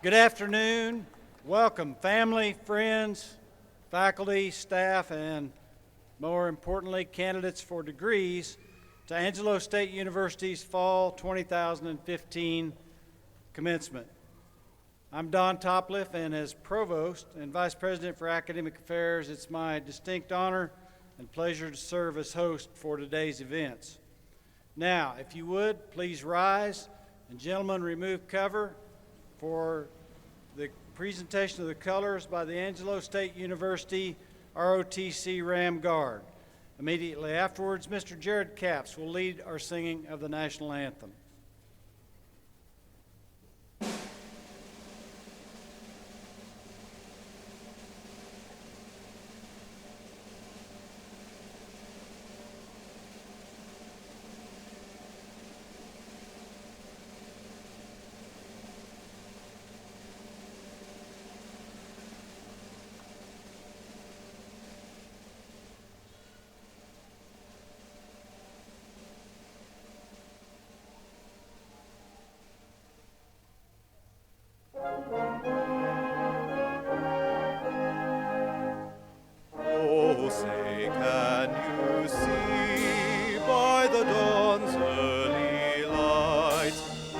Good afternoon. Welcome, family, friends, faculty, staff, and more importantly, candidates for degrees to Angelo State University's Fall 2015 Commencement. I'm Don Topliff, and as Provost and Vice President for Academic Affairs, it's my distinct honor and pleasure to serve as host for today's events. Now, if you would, please rise, and gentlemen, remove cover for the presentation of the colors by the Angelo State University ROTC Ram Guard. Immediately afterwards, Mr. Jared Capps will lead our singing of the national anthem. Oh, say, can you see by the dawn's early light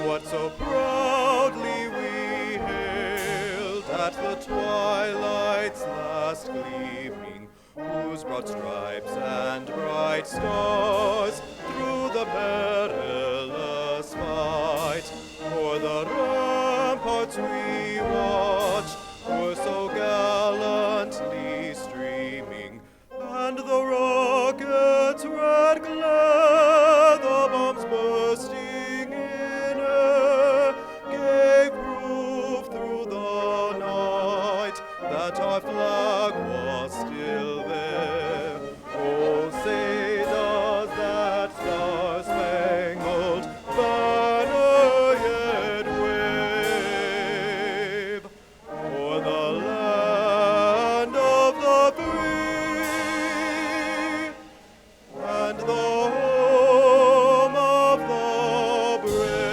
what so proudly we hailed at the twilight's last gleaming, whose broad stripes and bright stars through the perilous fight o'er the ramparts we watched were so gallantly streaming, and the rocket's red glare, the bombs bursting in air, gave proof through the night that our flag was still there. Oh, say does that star-spangled banner yet wave o'er the land of the free and the home of the brave?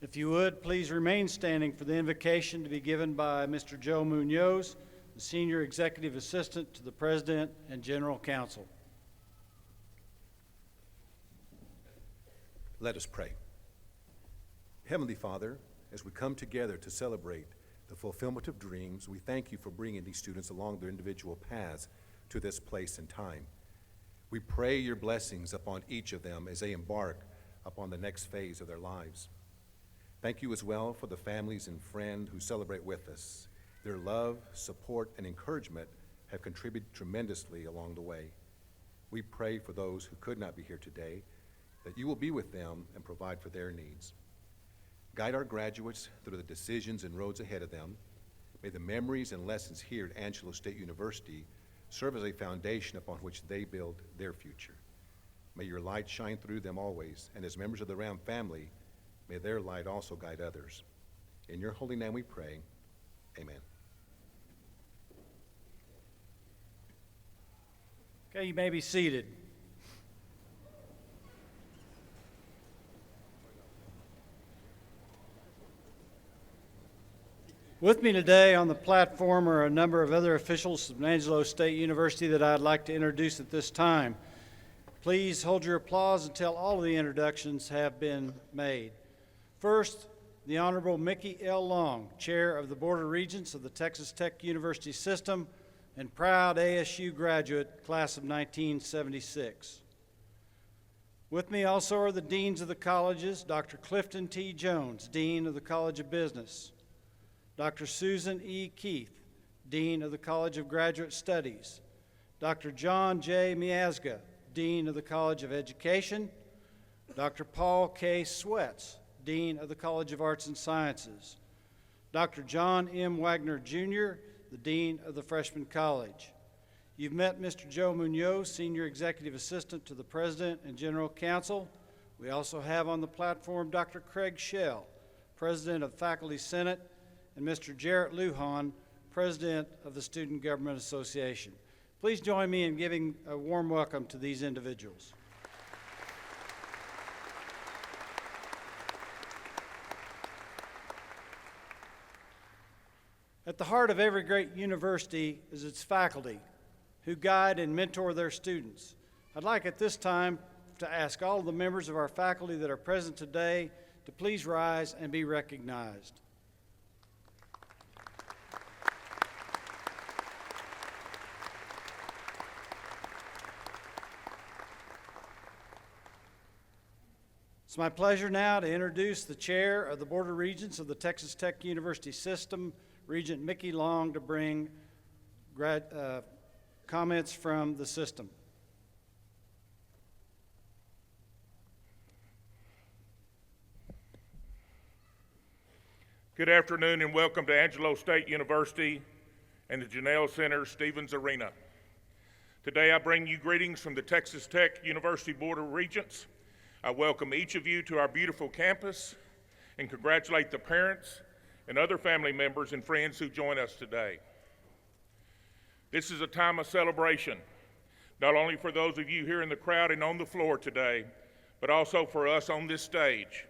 If you would, please remain standing for the invocation to be given by Mr. Joe Munoz, the Senior Executive Assistant to the President and General Counsel. Let us pray. Heavenly Father, as we come together to celebrate the fulfillment of dreams, we thank you for bringing these students along their individual paths to this place and time. We pray your blessings upon each of them as they embark upon the next phase of their lives. Thank you as well for the families and friends who celebrate with us. Their love, support, and encouragement have contributed tremendously along the way. We pray for those who could not be here today, that you will be with them and provide for their needs. Guide our graduates through the decisions and roads ahead of them. May the memories and lessons here at Angelo State University serve as a foundation upon which they build their future. May your light shine through them always, and as members of the Ram family, may their light also guide others. In your holy name we pray, amen. Okay, you may be seated. With me today on the platform are a number of other officials from Angelo State University that I'd like to introduce at this time. Please hold your applause until all of the introductions have been made. First, the Honorable Mickey L. Long, Chair of the Board of Regents of the Texas Tech University System and proud ASU graduate, class of 1976. With me also are the deans of the colleges, Dr. Clifton T. Jones, Dean of the College of Business, Dr. Susan E. Keith, Dean of the College of Graduate Studies, Dr. John J. Miazga, Dean of the College of Education, Dr. Paul K. Sweats, Dean of the College of Arts and Sciences, Dr. John M. Wagner, Jr., the Dean of the Freshman College. You've met Mr. Joe Munoz, Senior Executive Assistant to the President and General Counsel. We also have on the platform Dr. Craig Schell, President of the Faculty Senate, and Mr. Jarrett Lujan, President of the Student Government Association. Please join me in giving a warm welcome to these individuals. At the heart of every great university is its faculty, who guide and mentor their students. I'd like at this time to ask all of the members of our faculty that are present today to please rise and be recognized. It's my pleasure now to introduce the Chair of the Board of Regents of the Texas Tech University System, Regent Mickey Long, to bring comments from the system. Good afternoon and welcome to Angelo State University and the Janelle Center Stevens Arena. Today I bring you greetings from the Texas Tech University Board of Regents. I welcome each of you to our beautiful campus and congratulate the parents and other family members and friends who join us today. This is a time of celebration, not only for those of you here in the crowd and on the floor today, but also for us on this stage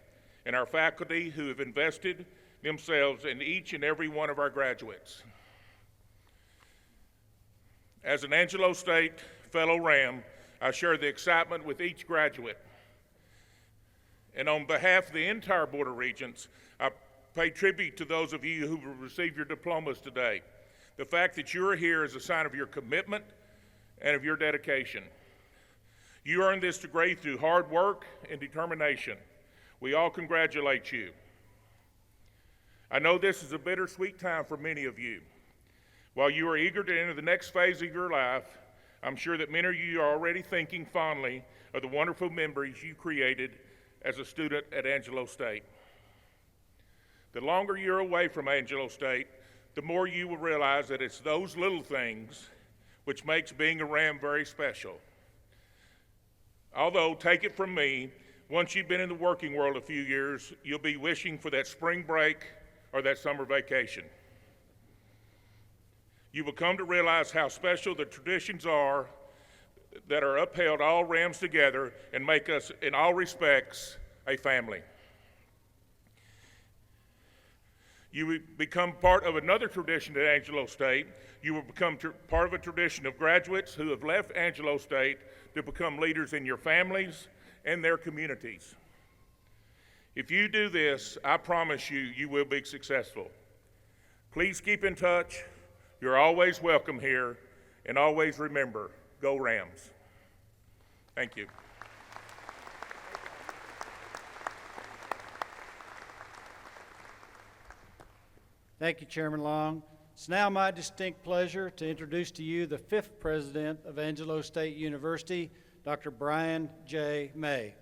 and our faculty who have invested themselves in each and every one of our graduates. As an Angelo State fellow Ram, I share the excitement with each graduate. And on behalf of the entire Board of Regents, I pay tribute to those of you who will receive your diplomas today. The fact that you're here is a sign of your commitment and of your dedication. You earned this degree through hard work and determination. We all congratulate you. I know this is a bittersweet time for many of you. While you are eager to enter the next phase of your life, I'm sure that many of you are already thinking fondly of the wonderful memories you created as a student at Angelo State. The longer you're away from Angelo State, the more you will realize that it's those little things which makes being a Ram very special. Although, take it from me, once you've been in the working world a few years, you'll be wishing for that spring break or that summer vacation. You will come to realize how special the traditions are that are upheld all Rams together and make us, in all respects, a family. You will become part of another tradition at Angelo State. You will become part of a tradition of graduates who have left Angelo State to become leaders in your families and their communities. If you do this, I promise you, you will be successful. Please keep in touch. You're always welcome here, and always remember, go Rams. Thank you. Thank you, Chairman Long. It's now my distinct pleasure to introduce to you the 5th President of Angelo State University, Dr. Brian J. May.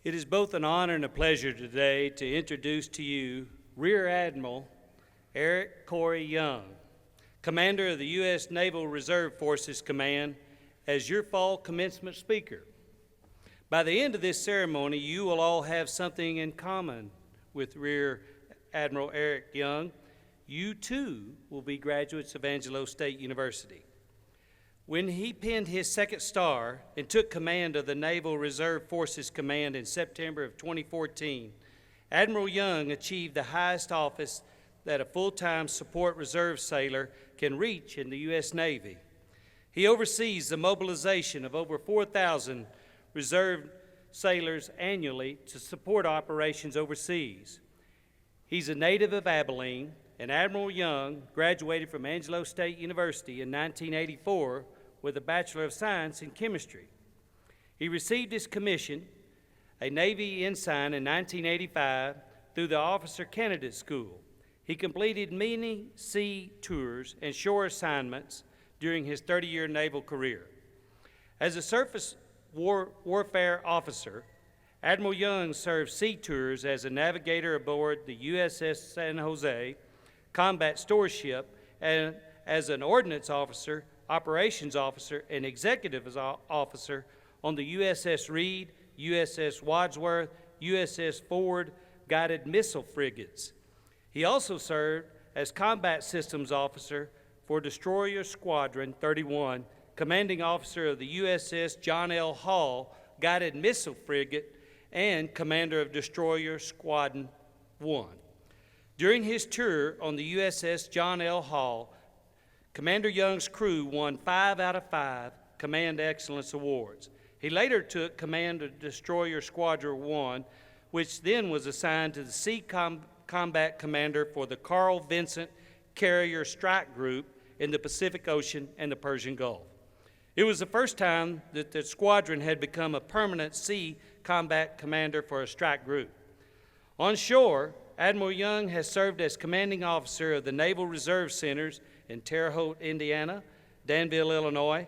It is both an honor and a pleasure today to introduce to you Rear Admiral Eric Corey Young, Commander of the U.S. Naval Reserve Forces Command, as your fall commencement speaker. By the end of this ceremony, you will all have something in common with Rear Admiral Eric Young. You too will be graduates of Angelo State University. When he pinned his second star and took command of the Naval Reserve Forces Command in September of 2014, Admiral Young achieved the highest office that a full-time support reserve sailor can reach in the U.S. Navy. He oversees the mobilization of over 4,000 reserve sailors annually to support operations overseas. He's a native of Abilene, and Admiral Young graduated from Angelo State University in 1984 with a Bachelor of Science in Chemistry. He received his commission, a Navy ensign, in 1985 through the Officer Candidate School. He completed many sea tours and shore assignments during his 30-year naval career. As a surface warfare officer, Admiral Young served sea tours as a navigator aboard the USS San Jose combat store ship and as an ordnance officer, operations officer, and executive officer on the USS Reed, USS Wadsworth, USS Ford guided missile frigates. He also served as combat systems officer for Destroyer Squadron 31, commanding officer of the USS John L. Hall guided missile frigate, and commander of Destroyer Squadron 1. During his tour on the USS John L. Hall, Commander Young's crew won 5 out of 5 Command Excellence Awards. He later took command of Destroyer Squadron 1, which then was assigned to the Sea Combat Commander for the Carl Vinson Carrier Strike Group in the Pacific Ocean and the Persian Gulf. It was the first time that the squadron had become a permanent sea combat commander for a strike group. On shore, Admiral Young has served as commanding officer of the Naval Reserve Centers in Terre Haute, Indiana, Danville, Illinois,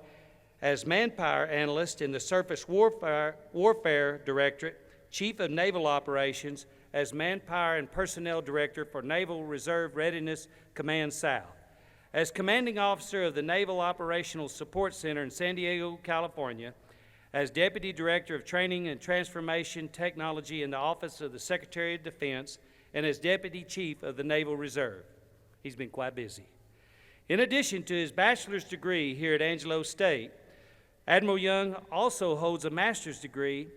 as manpower analyst in the Surface Warfare Directorate, Chief of Naval Operations, as Manpower and Personnel Director for Naval Reserve Readiness Command South, as Commanding Officer of the Naval Operational Support Center in San Diego, California, as Deputy Director of Training and Transformation Technology in the Office of the Secretary of Defense, and as Deputy Chief of the Naval Reserve. He's been quite busy. In addition to his bachelor's degree here at Angelo State, Admiral Young also holds a master's degree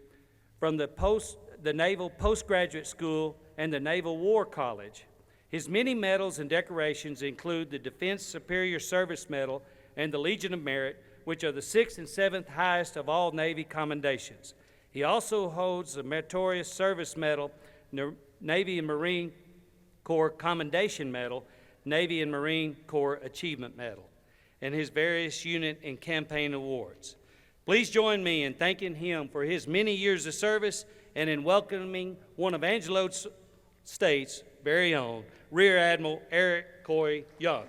from the Naval Postgraduate School and the Naval War College. His many medals and decorations include the Defense Superior Service Medal and the Legion of Merit, which are the 6th and 7th highest of all Navy commendations. He also holds the Meritorious Service Medal, Navy and Marine Corps Commendation Medal, Navy and Marine Corps Achievement Medal, and his various unit and campaign awards. Please join me in thanking him for his many years of service and in welcoming one of Angelo State's very own, Rear Admiral Eric Corey Young.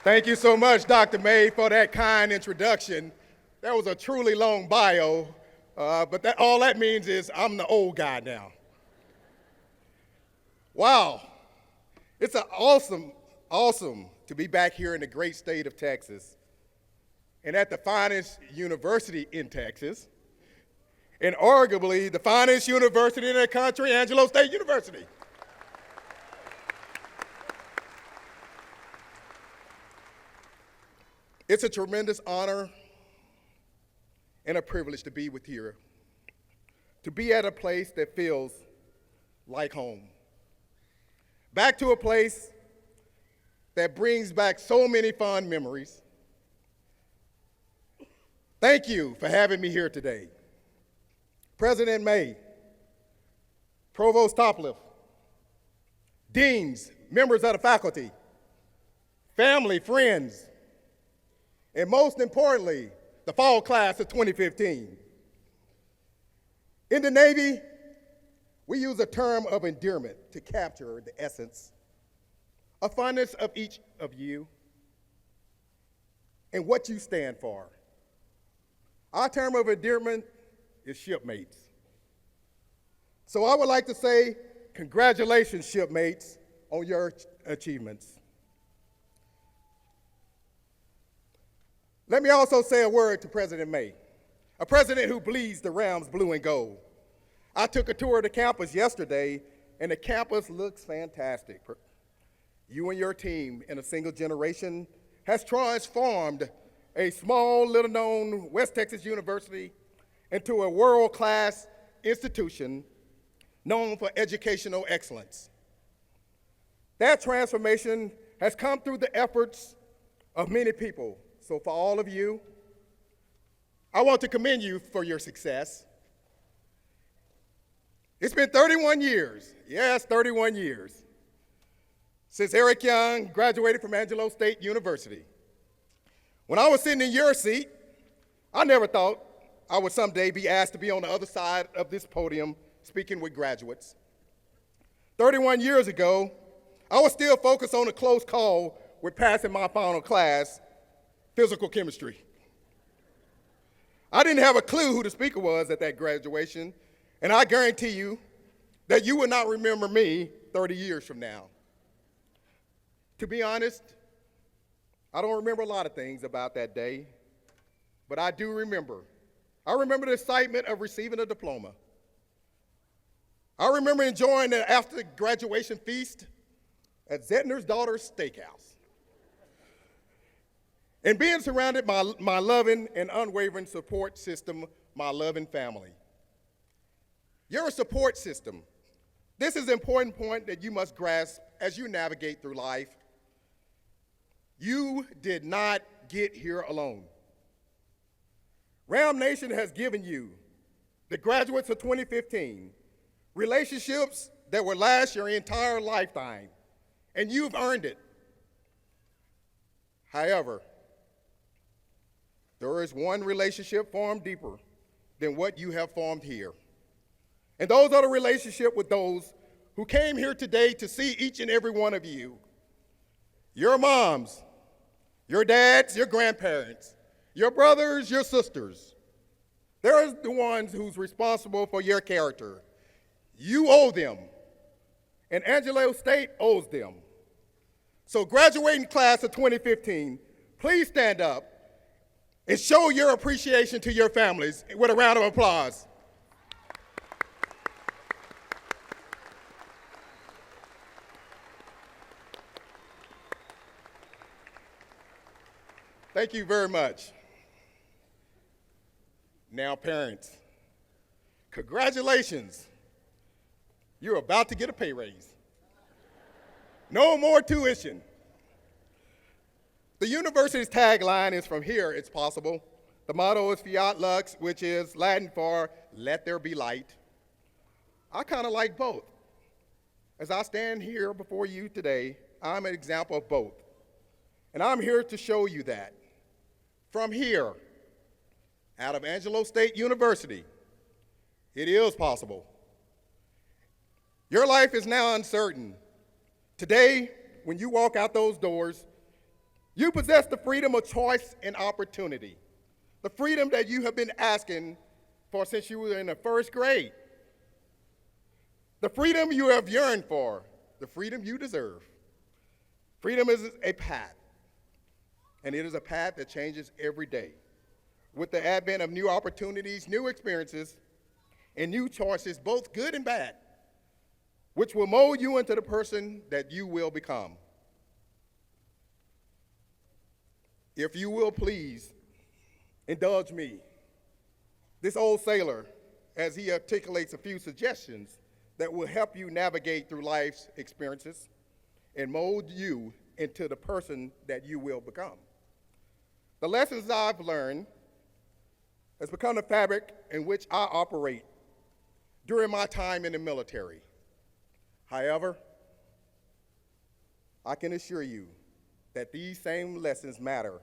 Thank you so much, Dr. May, for that kind introduction. That was a truly long bio, but all that means is I'm the old guy now. Wow, it's awesome to be back here in the great state of Texas and at the finest university in Texas, and arguably the finest university in the country, Angelo State University. It's a tremendous honor and a privilege to be with you, to be at a place that feels like home. Back to a place that brings back so many fond memories. Thank you for having me here today. President May, Provost Topliff, deans, members of the faculty, family, friends, and most importantly, the fall class of 2015. In the Navy, we use a term of endearment to capture the essence of fondness of each of you and what you stand for. Our term of endearment is shipmates. So I would like to say congratulations, shipmates, on your achievements. Let me also say a word to President May, a president who bleeds the Rams blue and gold. I took a tour of the campus yesterday, and the campus looks fantastic. You and your team in a single generation has transformed a small, little-known West Texas university into a world-class institution known for educational excellence. That transformation has come through the efforts of many people. So for all of you, I want to commend you for your success. It's been 31 years. Yes, 31 years Since Eric Young graduated from Angelo State University. When I was sitting in your seat, I never thought I would someday be asked to be on the other side of this podium speaking with graduates. 31 years ago, I was still focused on a close call with passing my final class, physical chemistry. I didn't have a clue who the speaker was at that graduation, and I guarantee you that you will not remember me 30 years from now. To be honest, I don't remember a lot of things about that day, but I do remember. I remember the excitement of receiving a diploma. I remember enjoying the after-graduation feast at Zettner's Daughter's Steakhouse and being surrounded by my loving and unwavering support system, my loving family. Your support system. This is an important point that you must grasp as you navigate through life. You did not get here alone. Ram Nation has given you, the graduates of 2015, relationships that will last your entire lifetime, and you've earned it. However, there is one relationship formed deeper than what you have formed here. And those are the relationship with those who came here today to see each and every one of you. Your moms, your dads, your grandparents, your brothers, your sisters. They're the ones who's responsible for your character. You owe them, and Angelo State owes them. So graduating class of 2015, please stand up and show your appreciation to your families with a round of applause. Thank you very much. Now, parents, congratulations. You're about to get a pay raise. No more tuition. The university's tagline is "From here, it's possible." The motto is Fiat Lux, which is Latin for "Let there be light." I kind of like both. As I stand here before you today, I'm an example of both. And I'm here to show you that. From here, out of Angelo State University, it is possible. Your life is now uncertain. Today, when you walk out those doors, you possess the freedom of choice and opportunity, the freedom that you have been asking for since you were in the first grade, the freedom you have yearned for, the freedom you deserve. Freedom is a path, and it is a path that changes every day. With the advent of new opportunities, new experiences, and new choices, both good and bad, which will mold you into the person that you will become. If you will please indulge me, this old sailor, as he articulates a few suggestions that will help you navigate through life's experiences and mold you into the person that you will become. The lessons I've learned has become the fabric in which I operate during my time in the military. However, I can assure you that these same lessons matter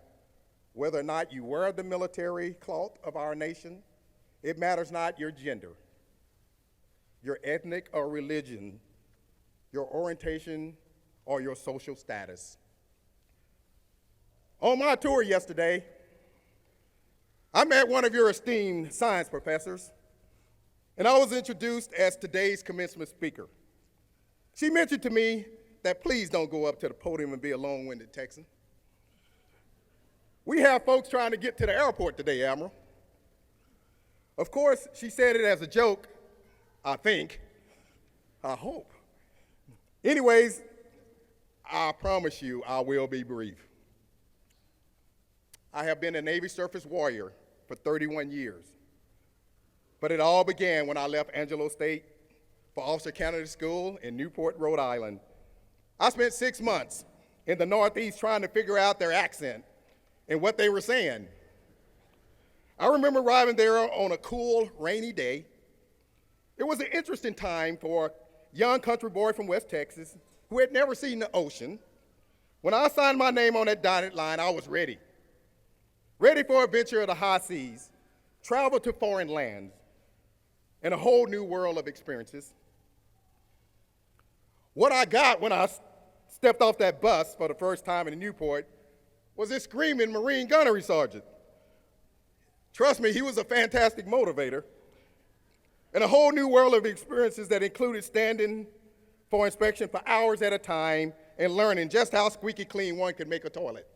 whether or not you wear the military cloth of our nation. It matters not your gender, your ethnic or religion, your orientation, or your social status. On my tour yesterday, I met one of your esteemed science professors, and I was introduced as today's commencement speaker. She mentioned to me that please don't go up to the podium and be a long-winded Texan. We have folks trying to get to the airport today, Admiral. Of course, she said it as a joke, I think, I hope. Anyways, I promise you I will be brief. I have been a Navy surface warrior for 31 years, but it all began when I left Angelo State for Officer Candidate School in Newport, Rhode Island. I spent 6 months in the Northeast trying to figure out their accent and what they were saying. I remember arriving there on a cool, rainy day. It was an interesting time for a young country boy from West Texas who had never seen the ocean, when I signed my name on that dotted line, I was ready. Ready for a venture of the high seas, travel to foreign lands, and a whole new world of experiences. What I got when I stepped off that bus for the first time in Newport was this screaming Marine gunnery sergeant. Trust me, he was a fantastic motivator, and a whole new world of experiences that included standing for inspection for hours at a time and learning just how squeaky clean one could make a toilet.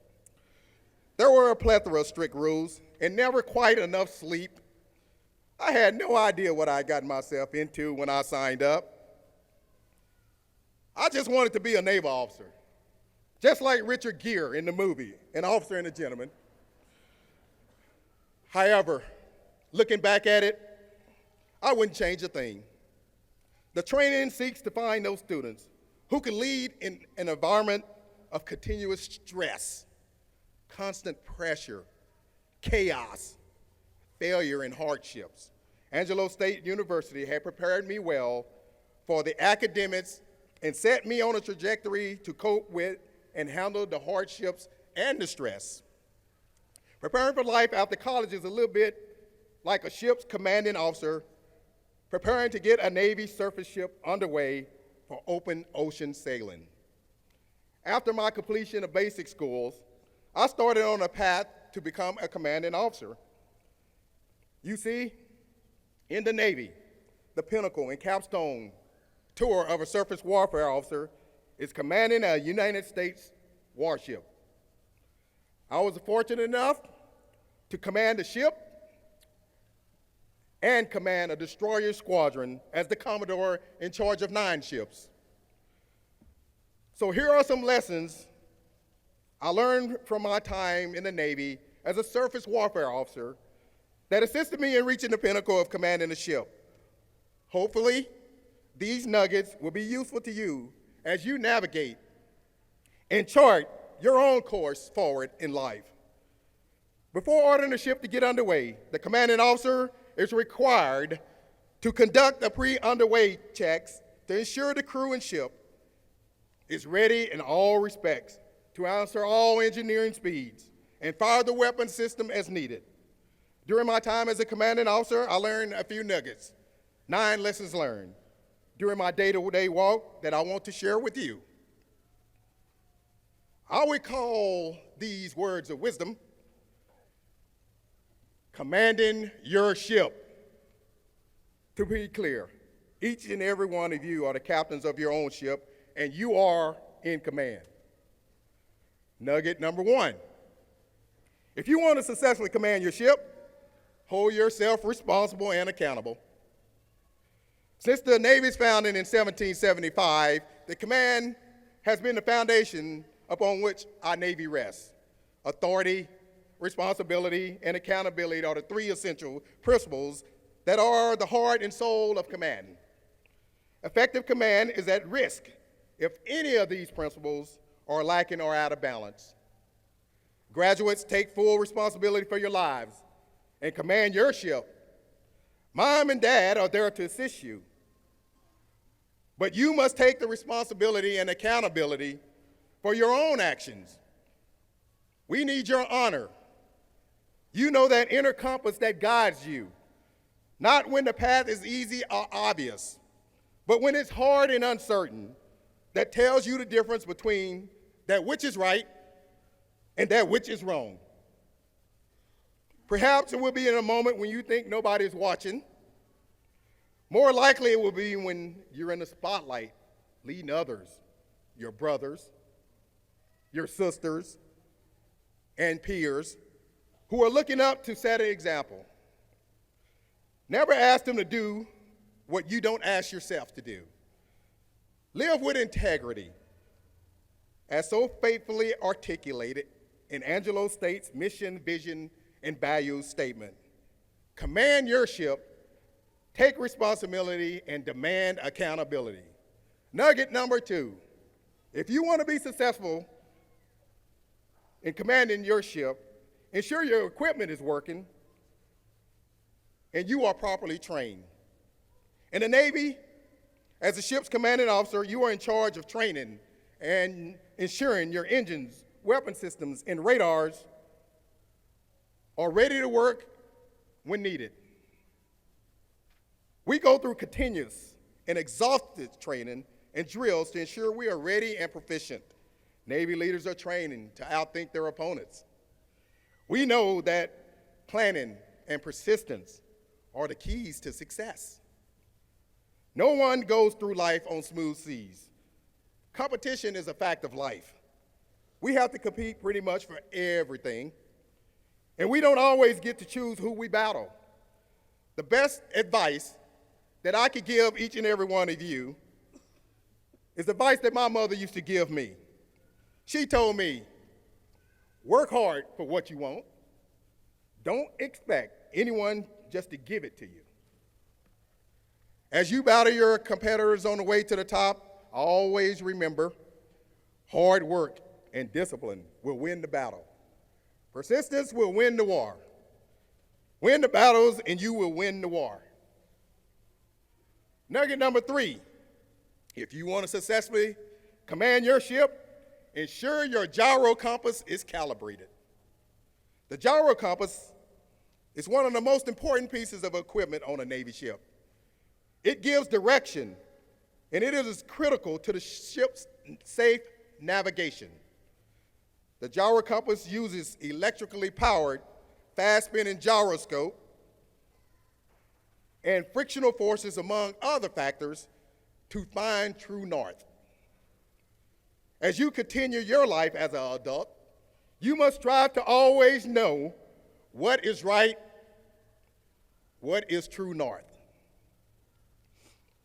There were a plethora of strict rules and never quite enough sleep. I had no idea what I got myself into when I signed up. I just wanted to be a naval officer, just like Richard Gere in the movie, An Officer and a Gentleman. However, looking back at it, I wouldn't change a thing. The training seeks to find those students who can lead in an environment of continuous stress, constant pressure, chaos, failure, and hardships. Angelo State University had prepared me well for the academics and set me on a trajectory to cope with and handle the hardships and the stress. Preparing for life after college is a little bit like a ship's commanding officer preparing to get a Navy surface ship underway for open ocean sailing. After my completion of basic schools, I started on a path to become a commanding officer. You see, in the Navy, the pinnacle and capstone tour of a surface warfare officer is commanding a United States warship. I was fortunate enough to command a ship and command a destroyer squadron as the Commodore in charge of 9 ships. So here are some lessons I learned from my time in the Navy as a surface warfare officer that assisted me in reaching the pinnacle of commanding a ship. Hopefully, these nuggets will be useful to you as you navigate and chart your own course forward in life. Before ordering a ship to get underway, the commanding officer is required to conduct a pre-underway checks to ensure the crew and ship is ready in all respects to answer all engineering speeds and fire the weapon system as needed. During my time as a commanding officer, I learned a few nuggets, 9 lessons learned during my day-to-day walk that I want to share with you. I would call these words of wisdom commanding your ship. To be clear, each and every one of you are the captains of your own ship, and you are in command. Nugget number 1. If you want to successfully command your ship, hold yourself responsible and accountable. Since the Navy's founding in 1775, the command has been the foundation upon which our Navy rests. Authority, responsibility, and accountability are the 3 essential principles that are the heart and soul of command. Effective command is at risk if any of these principles are lacking or out of balance. Graduates, take full responsibility for your lives and command your ship. Mom and Dad are there to assist you, but you must take the responsibility and accountability for your own actions. We need your honor. You know that inner compass that guides you, not when the path is easy or obvious, but when it's hard and uncertain, that tells you the difference between that which is right and that which is wrong. Perhaps it will be in a moment when you think nobody is watching. More likely it will be when you're in the spotlight, leading others, your brothers, your sisters, and peers who are looking up to set an example. Never ask them to do what you don't ask yourself to do. Live with integrity, as so faithfully articulated in Angelo State's mission, vision, and values statement. Command your ship, take responsibility, and demand accountability. Nugget number 2, if you want to be successful in commanding your ship, ensure your equipment is working and you are properly trained. In the Navy, as a ship's commanding officer, you are in charge of training and ensuring your engines, weapon systems, and radars are ready to work when needed. We go through continuous and exhaustive training and drills to ensure we are ready and proficient. Navy leaders are training to outthink their opponents. We know that planning and persistence are the keys to success. No one goes through life on smooth seas. Competition is a fact of life. We have to compete pretty much for everything, and we don't always get to choose who we battle. The best advice that I could give each and every one of you is advice that my mother used to give me. She told me, work hard for what you want. Don't expect anyone just to give it to you. As you battle your competitors on the way to the top, always remember, hard work and discipline will win the battle. Persistence will win the war. Win the battles and you will win the war. Nugget number 3, if you want to successfully command your ship, ensure your gyro compass is calibrated. The gyro compass is one of the most important pieces of equipment on a Navy ship. It gives direction, and it is critical to the ship's safe navigation. The gyro compass uses electrically powered, fast-spinning gyroscope and frictional forces, among other factors, to find true north. As you continue your life as an adult, you must strive to always know what is right, what is true north.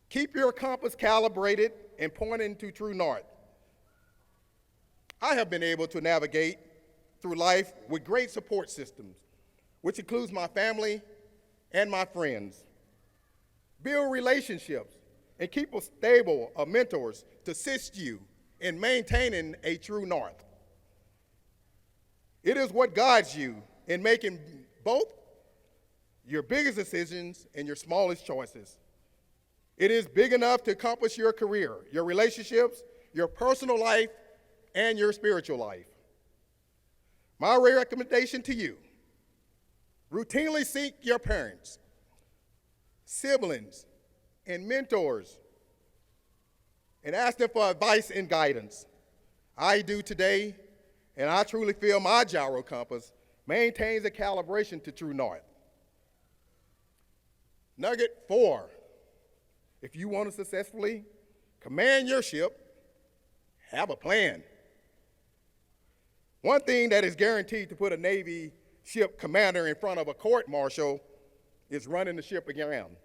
Keep your compass calibrated and pointing to true north. I have been able to navigate through life with great support systems, which includes my family and my friends. Build relationships and keep a stable of mentors to assist you in maintaining a true north. It is what guides you in making both your biggest decisions and your smallest choices. It is big enough to accomplish your career, your relationships, your personal life, and your spiritual life. My recommendation to you, routinely seek your parents, siblings, and mentors, and ask them for advice and guidance. I do today, and I truly feel my gyro compass maintains a calibration to true north. Nugget 4, if you want to successfully command your ship, have a plan. One thing that is guaranteed to put a Navy ship commander in front of a court-martial is running the ship aground.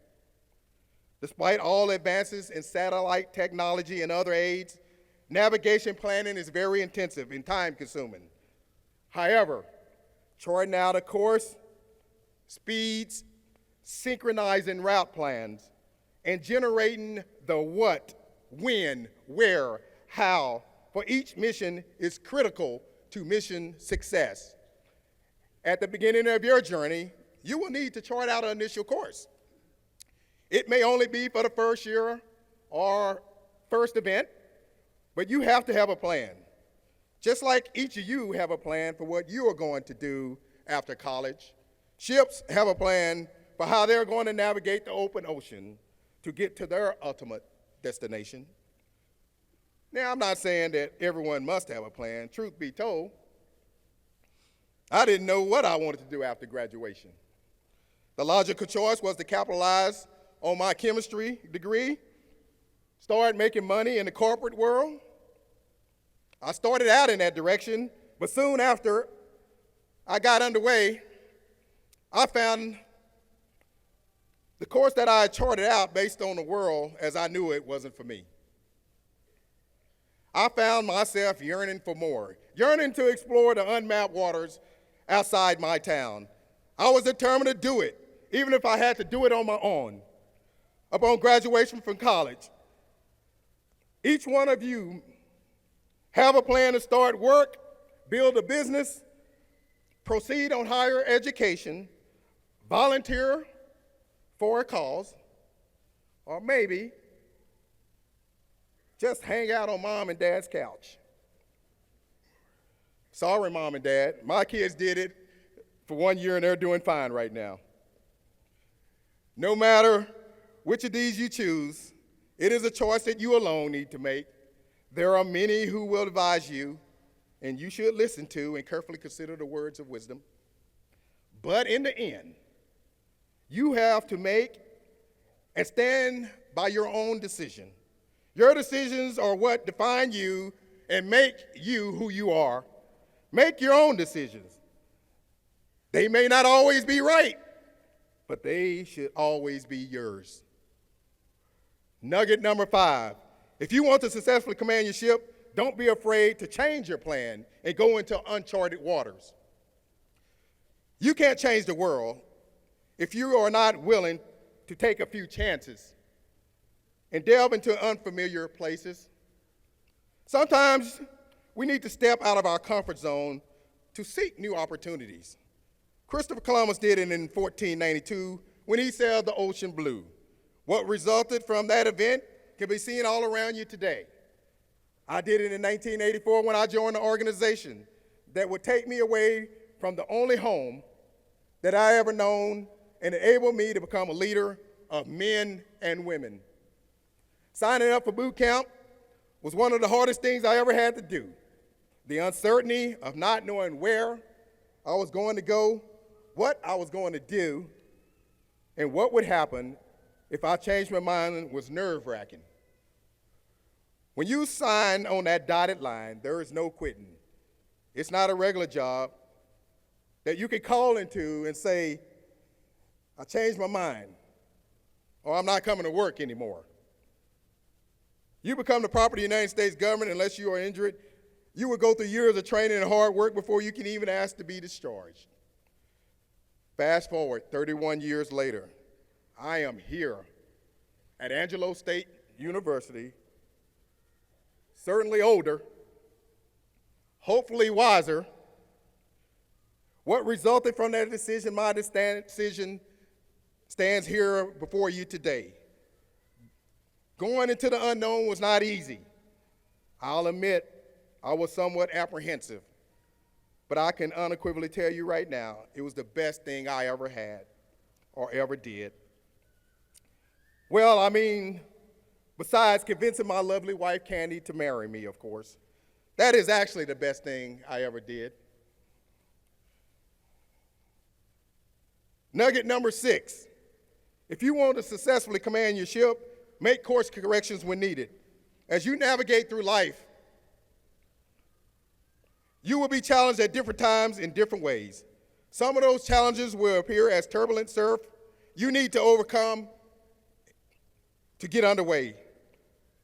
Despite all advances in satellite technology and other aids, navigation planning is very intensive and time-consuming. However, charting out a course, speeds, synchronizing route plans, and generating the what, when, where, how for each mission is critical to mission success. At the beginning of your journey, you will need to chart out an initial course. It may only be for the first year or first event, but you have to have a plan. Just like each of you have a plan for what you are going to do after college, ships have a plan for how they're going to navigate the open ocean to get to their ultimate destination. Now, I'm not saying that everyone must have a plan. Truth be told, I didn't know what I wanted to do after graduation. The logical choice was to capitalize on my chemistry degree, start making money in the corporate world. I started out in that direction, but soon after I got underway, I found the course that I had charted out based on the world as I knew it wasn't for me. I found myself yearning for more, yearning to explore the unmapped waters outside my town. I was determined to do it, even if I had to do it on my own. Upon graduation from college, each one of you have a plan to start work, build a business, proceed on higher education, volunteer for a cause, or maybe just hang out on mom and dad's couch. Sorry, mom and dad. My kids did it for 1 year and they're doing fine right now. No matter which of these you choose, it is a choice that you alone need to make. There are many who will advise you, and you should listen to and carefully consider the words of wisdom. But in the end, you have to make and stand by your own decision. Your decisions are what define you and make you who you are. Make your own decisions. They may not always be right, but they should always be yours. Nugget number 5. If you want to successfully command your ship, don't be afraid to change your plan and go into uncharted waters. You can't change the world if you are not willing to take a few chances and delve into unfamiliar places. Sometimes we need to step out of our comfort zone to seek new opportunities. Christopher Columbus did it in 1492 when he sailed the ocean blue. What resulted from that event can be seen all around you today. I did it in 1984 when I joined an organization that would take me away from the only home that I ever known and enable me to become a leader of men and women. Signing up for boot camp was one of the hardest things I ever had to do. The uncertainty of not knowing where I was going to go, what I was going to do, and what would happen if I changed my mind was nerve-wracking. When you sign on that dotted line, there is no quitting. It's not a regular job that you can call into and say, I changed my mind, or I'm not coming to work anymore. You become the property of the United States government unless you are injured. You will go through years of training and hard work before you can even ask to be discharged. Fast forward 31 years later, I am here at Angelo State University, certainly older, hopefully wiser. What resulted from that decision, my decision, stands here before you today. Going into the unknown was not easy. I'll admit I was somewhat apprehensive, but I can unequivocally tell you right now, it was the best thing I ever had or ever did. Well, I mean, besides convincing my lovely wife, Candy, to marry me, of course, that is actually the best thing I ever did. Nugget number 6. If you want to successfully command your ship, make course corrections when needed. As you navigate through life, you will be challenged at different times in different ways. Some of those challenges will appear as turbulent surf you need to overcome to get underway.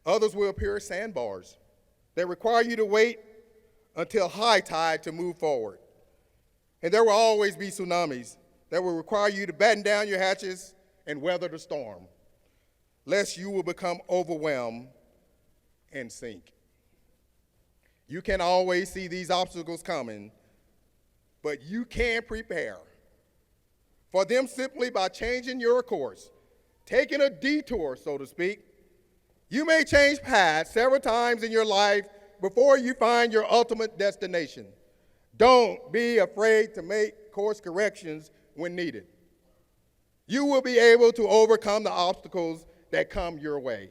Others will appear as sandbars that require you to wait until high tide to move forward. And there will always be tsunamis that will require you to batten down your hatches and weather the storm, lest you will become overwhelmed and sink. You can always see these obstacles coming, but you can prepare for them simply by changing your course, taking a detour, so to speak. You may change paths several times in your life before you find your ultimate destination. Don't be afraid to make course corrections when needed. You will be able to overcome the obstacles that come your way.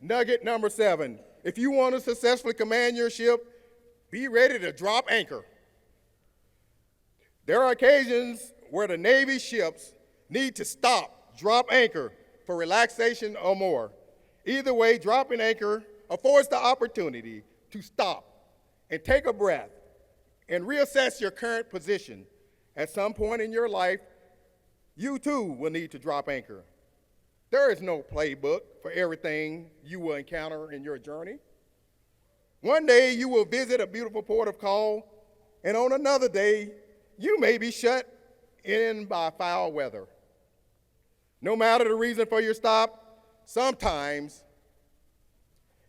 Nugget number 7. If you want to successfully command your ship, be ready to drop anchor. There are occasions where the Navy ships need to stop, drop anchor for relaxation or more. Either way, dropping anchor affords the opportunity to stop and take a breath and reassess your current position. At some point in your life, you too will need to drop anchor. There is no playbook for everything you will encounter in your journey. One day you will visit a beautiful port of call, and on another day, you may be shut in by foul weather. No matter the reason for your stop, sometimes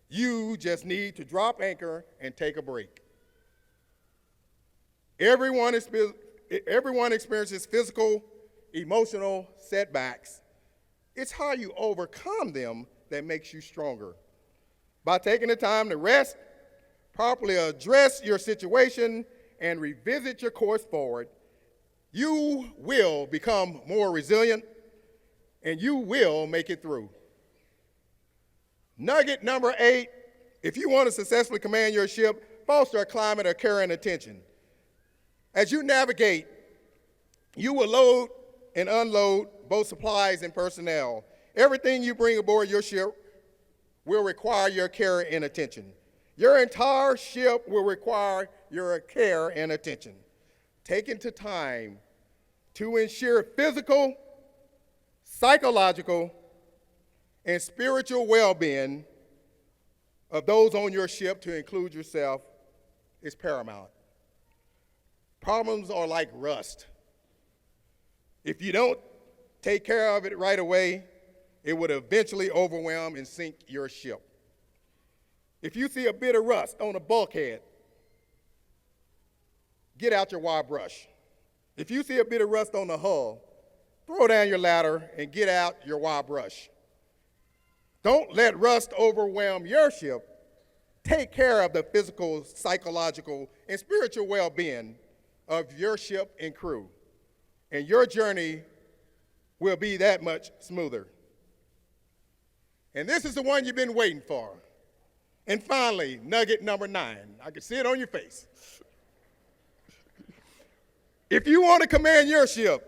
you just need to drop anchor and take a break. Everyone experiences physical, emotional setbacks. It's how you overcome them that makes you stronger. By taking the time to rest, properly address your situation, and revisit your course forward, you will become more resilient and you will make it through. Nugget number 8, if you want to successfully command your ship, foster a climate of care and attention. As you navigate, you will load and unload both supplies and personnel. Everything you bring aboard your ship will require your care and attention. Your entire ship will require your care and attention. Taking the time to ensure physical, psychological, and spiritual well-being of those on your ship, to include yourself, is paramount. Problems are like rust. If you don't take care of it right away, it would eventually overwhelm and sink your ship. If you see a bit of rust on a bulkhead, get out your wire brush. If you see a bit of rust on the hull, throw down your ladder and get out your wire brush. Don't let rust overwhelm your ship. Take care of the physical, psychological, and spiritual well-being of your ship and crew, and your journey will be that much smoother. And this is the one you've been waiting for. And finally, nugget number 9. I can see it on your face. If you want to command your ship,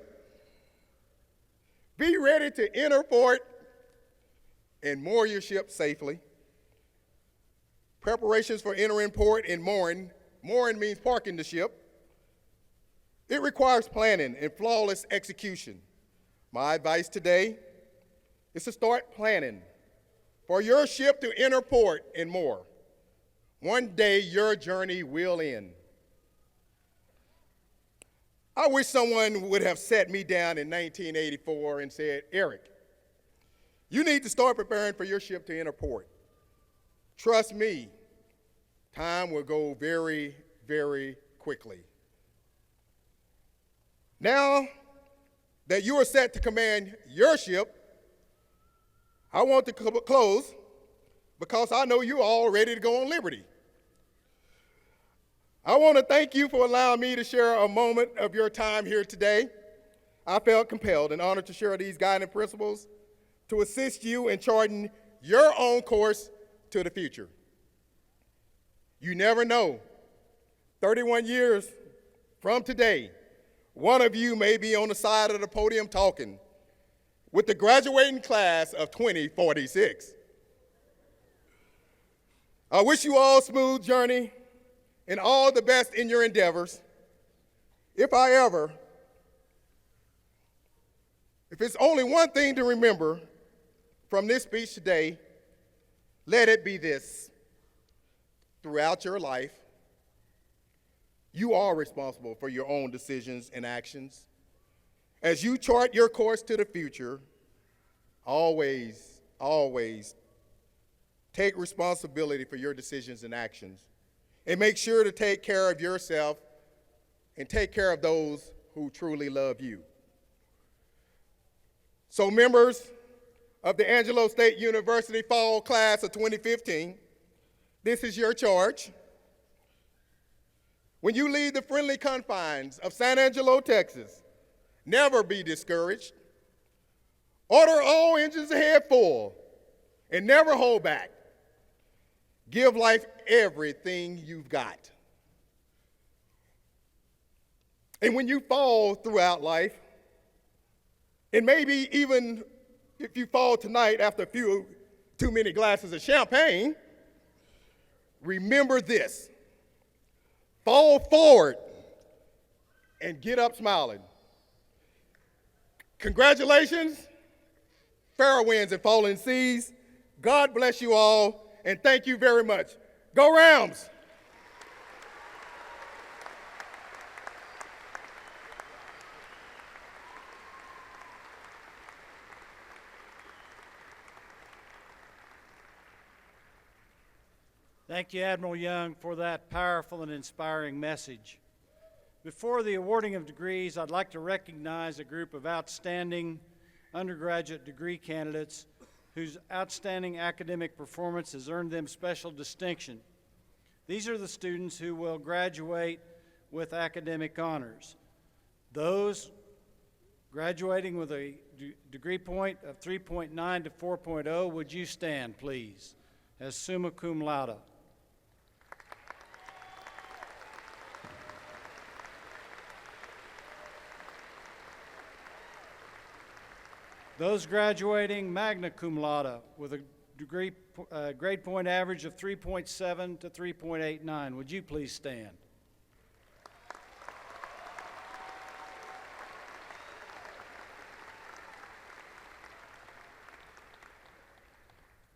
be ready to enter port and moor your ship safely. Preparations for entering port and mooring. Mooring means parking the ship. It requires planning and flawless execution. My advice today is to start planning for your ship to enter port and moor. One day your journey will end. I wish someone would have sat me down in 1984 and said, Eric, you need to start preparing for your ship to enter port. Trust me, time will go very, very quickly. Now that you are set to command your ship, I want to close because I know you're all ready to go on liberty. I want to thank you for allowing me to share a moment of your time here today. I felt compelled and honored to share these guiding principles to assist you in charting your own course to the future. You never know. 31 years from today, one of you may be on the side of the podium talking with the graduating class of 2046. I wish you all a smooth journey and all the best in your endeavors. If it's only one thing to remember from this speech today, let it be this. Throughout your life, you are responsible for your own decisions and actions. As you chart your course to the future, always, always take responsibility for your decisions and actions. And make sure to take care of yourself and take care of those who truly love you. So members of the Angelo State University Fall Class of 2015, this is your charge. When you leave the friendly confines of San Angelo, Texas, never be discouraged. Order all engines ahead full and never hold back. Give life everything you've got. And when you fall throughout life, and maybe even if you fall tonight after a few too many glasses of champagne, remember this. Fall forward and get up smiling. Congratulations, fair winds and falling seas. God bless you all, and thank you very much. Go Rams! Thank you, Admiral Young, for that powerful and inspiring message. Before the awarding of degrees, I'd like to recognize a group of outstanding undergraduate degree candidates whose outstanding academic performance has earned them special distinction. These are the students who will graduate with academic honors. Those graduating with a degree point of 3.9 to 4.0, would you stand, please, as summa cum laude? Those graduating magna cum laude with a grade point average of 3.7 to 3.89, would you please stand?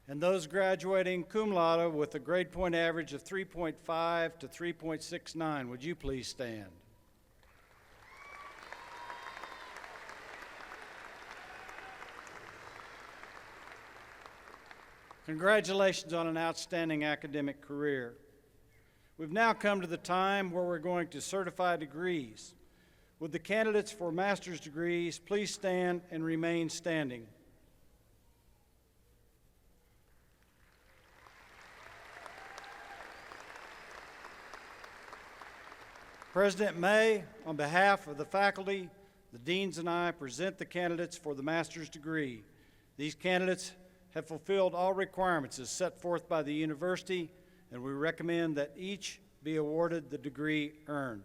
And those graduating cum laude with a grade point average of 3.5 to 3.69, would you please stand? Congratulations on an outstanding academic career. We've now come to the time where we're going to certify degrees. Would the candidates for master's degrees please stand and remain standing? President May, on behalf of the faculty, the deans, and I present the candidates for the master's degree. These candidates have fulfilled all requirements as set forth by the university, and we recommend that each be awarded the degree earned.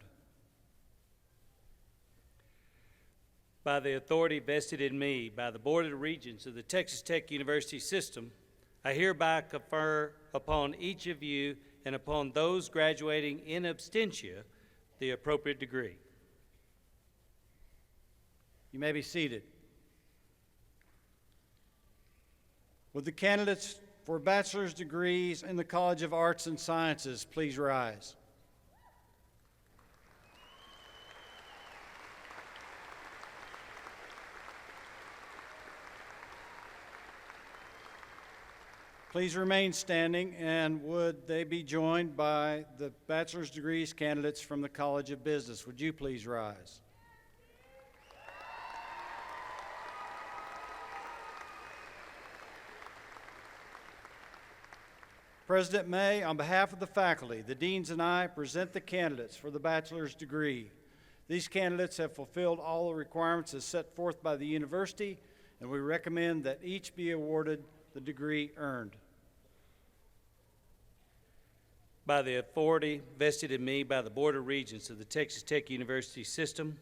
By the authority vested in me by the Board of Regents of the Texas Tech University System, I hereby confer upon each of you and upon those graduating in absentia the appropriate degree. You may be seated. Would the candidates for bachelor's degrees in the College of Arts and Sciences please rise? Please remain standing, and would they be joined by the bachelor's degrees candidates from the College of Business? Would you please rise? President May, on behalf of the faculty, the deans, and I present the candidates for the bachelor's degree. These candidates have fulfilled all the requirements as set forth by the university, and we recommend that each be awarded the degree earned. By the authority vested in me by the Board of Regents of the Texas Tech University System,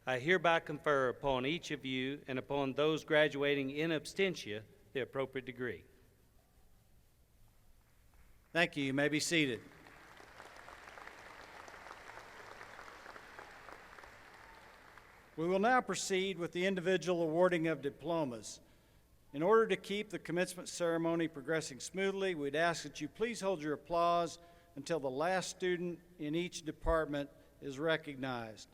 I hereby confer upon each of you and upon those graduating in absentia the appropriate degree. Thank you. You may be seated. We will now proceed with the individual awarding of diplomas. In order to keep the commencement ceremony progressing smoothly, we'd ask that you please hold your applause until the last student in each department is recognized.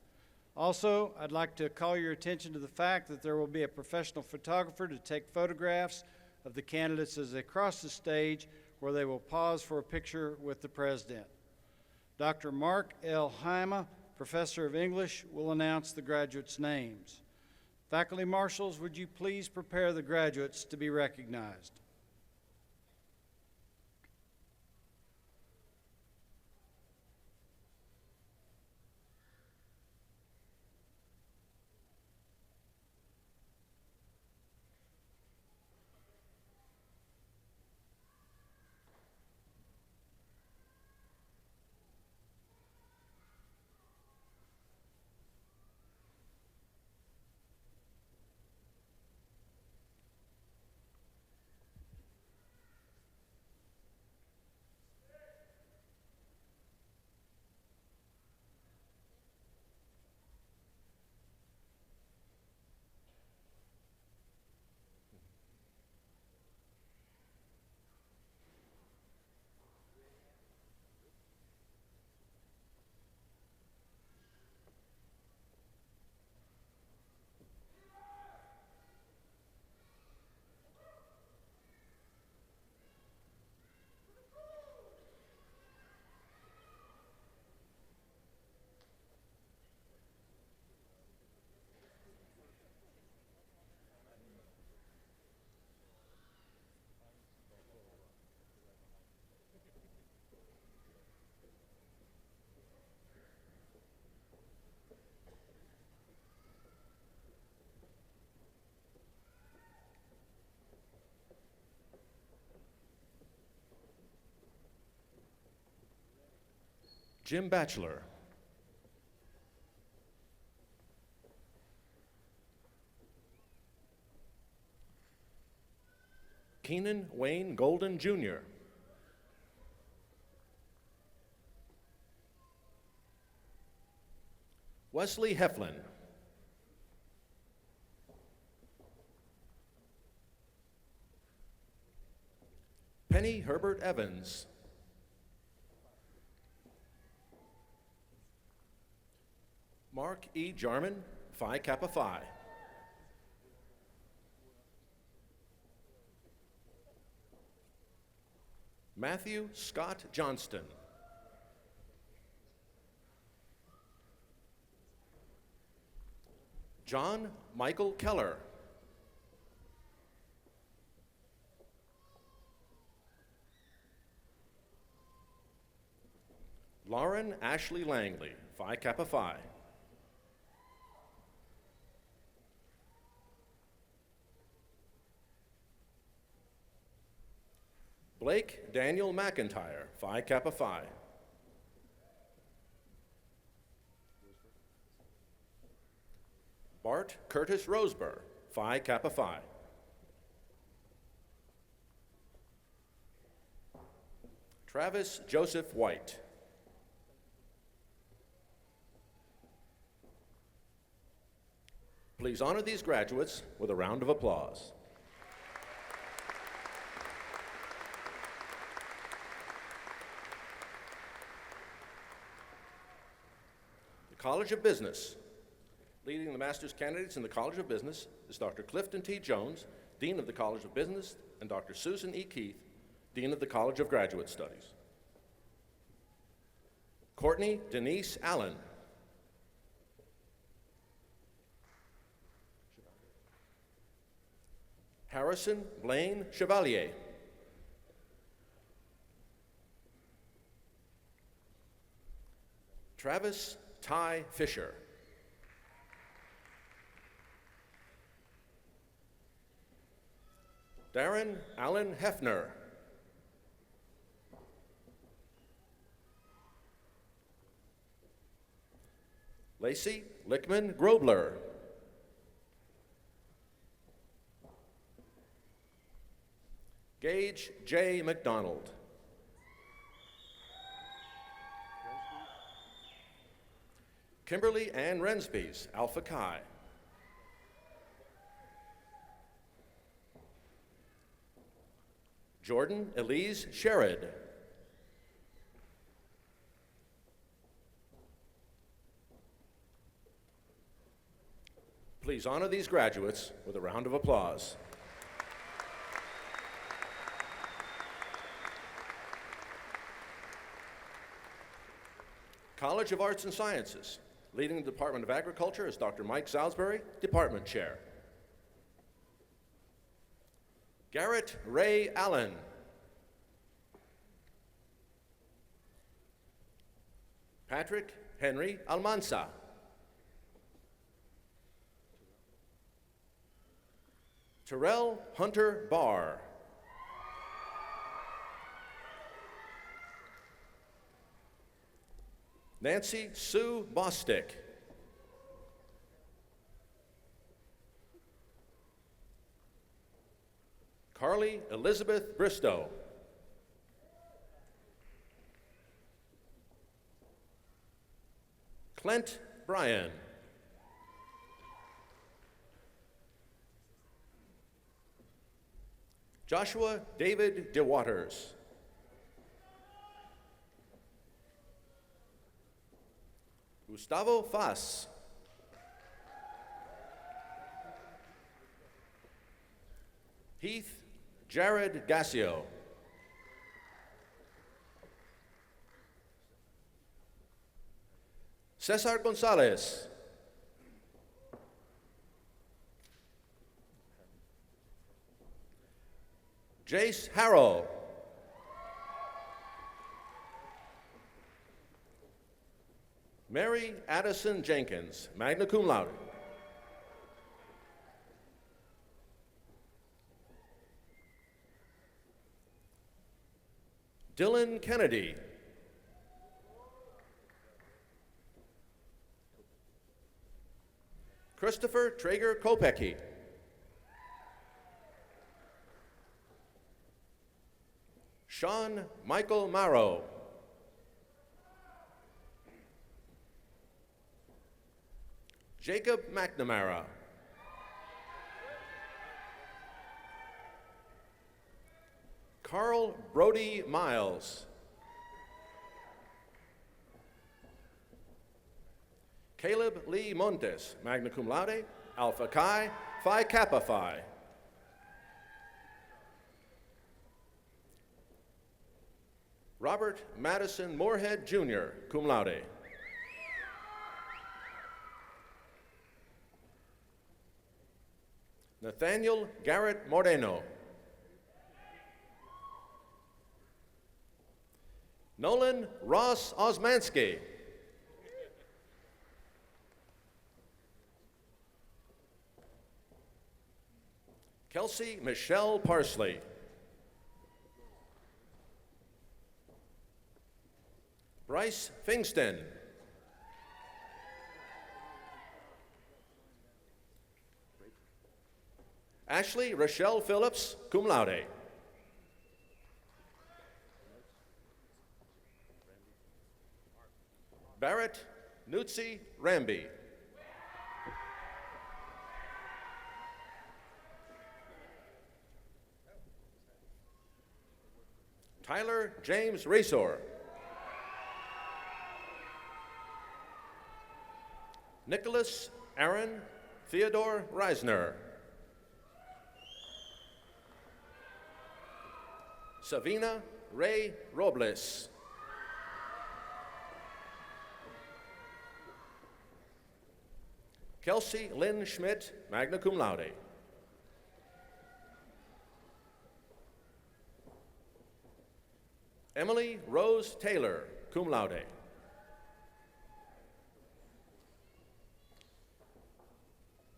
Also, I'd like to call your attention to the fact that there will be a professional photographer to take photographs of the candidates as they cross the stage, where they will pause for a picture with the president. Dr. Mark L. Haima, professor of English, will announce the graduates' names. Faculty marshals, would you please prepare the graduates to be recognized? Jim Batchelor. Keenan Wayne Golden, Jr. Wesley Heflin. Penny Herbert Evans. Mark E. Jarman, Phi Kappa Phi. Matthew Scott Johnston. John Michael Keller. Lauren Ashley Langley, Phi Kappa Phi. Blake Daniel McIntyre, Phi Kappa Phi. Bart Curtis Roseburg, Phi Kappa Phi. Travis Joseph White. Please honor these graduates with a round of applause. The College of Business. Leading the master's candidates in the College of Business is Dr. Clifton T. Jones, Dean of the College of Business, and Dr. Susan E. Keith, Dean of the College of Graduate Studies. Courtney Denise Allen. Harrison Blaine Chevalier. Travis Ty Fisher. Darren Allen Hefner. Lacey Lickman Grobler. Gage J. McDonald. Kimberly Ann Rensby's, Alpha Chi. Jordan Elise Sherrod. Please honor these graduates with a round of applause. College of Arts and Sciences. Leading the Department of Agriculture is Dr. Mike Salisbury, Department Chair. Garrett Ray Allen. Patrick Henry Almanza. Terrell Hunter Barr. Nancy Sue Bostick. Carly Elizabeth Bristow. Clint Bryan. Joshua David DeWaters. Gustavo Fass. Heath Jared Gassio. Cesar Gonzalez. Jace Harrell. Mary Addison Jenkins, magna cum laude. Dylan Kennedy. Christopher Traeger Kopecki. Sean Michael Marrow. Jacob McNamara. Carl Brody Miles. Caleb Lee Montes, magna cum laude, Alpha Chi, Phi Kappa Phi. Robert Madison Moorhead, Jr., cum laude. Nathaniel Garrett Moreno. Nolan Ross Osmansky. Kelsey Michelle Parsley. Bryce Fingston. Ashley Rochelle Phillips, cum laude. Barrett Nutsi Ramby. Tyler James Resor. Nicholas Aaron Theodore Reisner. Savina Ray Robles. Kelsey Lynn Schmidt, magna cum laude. Emily Rose Taylor, cum laude.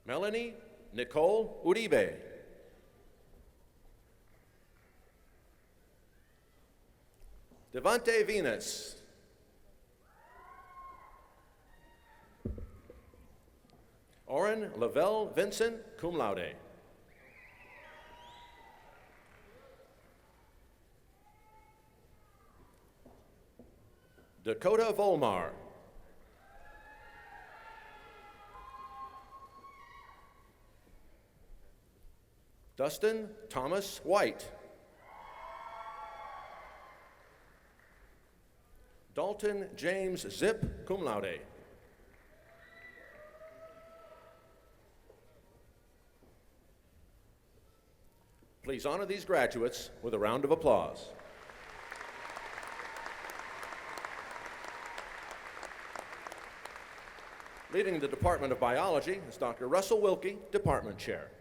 Melanie Nicole Uribe. Devante Venus. Oren Lavelle Vincent, cum laude. Dakota Volmar. Dustin Thomas White. Dalton James Zip, cum laude. Please honor these graduates with a round of applause. Leading the Department of Biology is Dr. Russell Wilkie, Department Chair.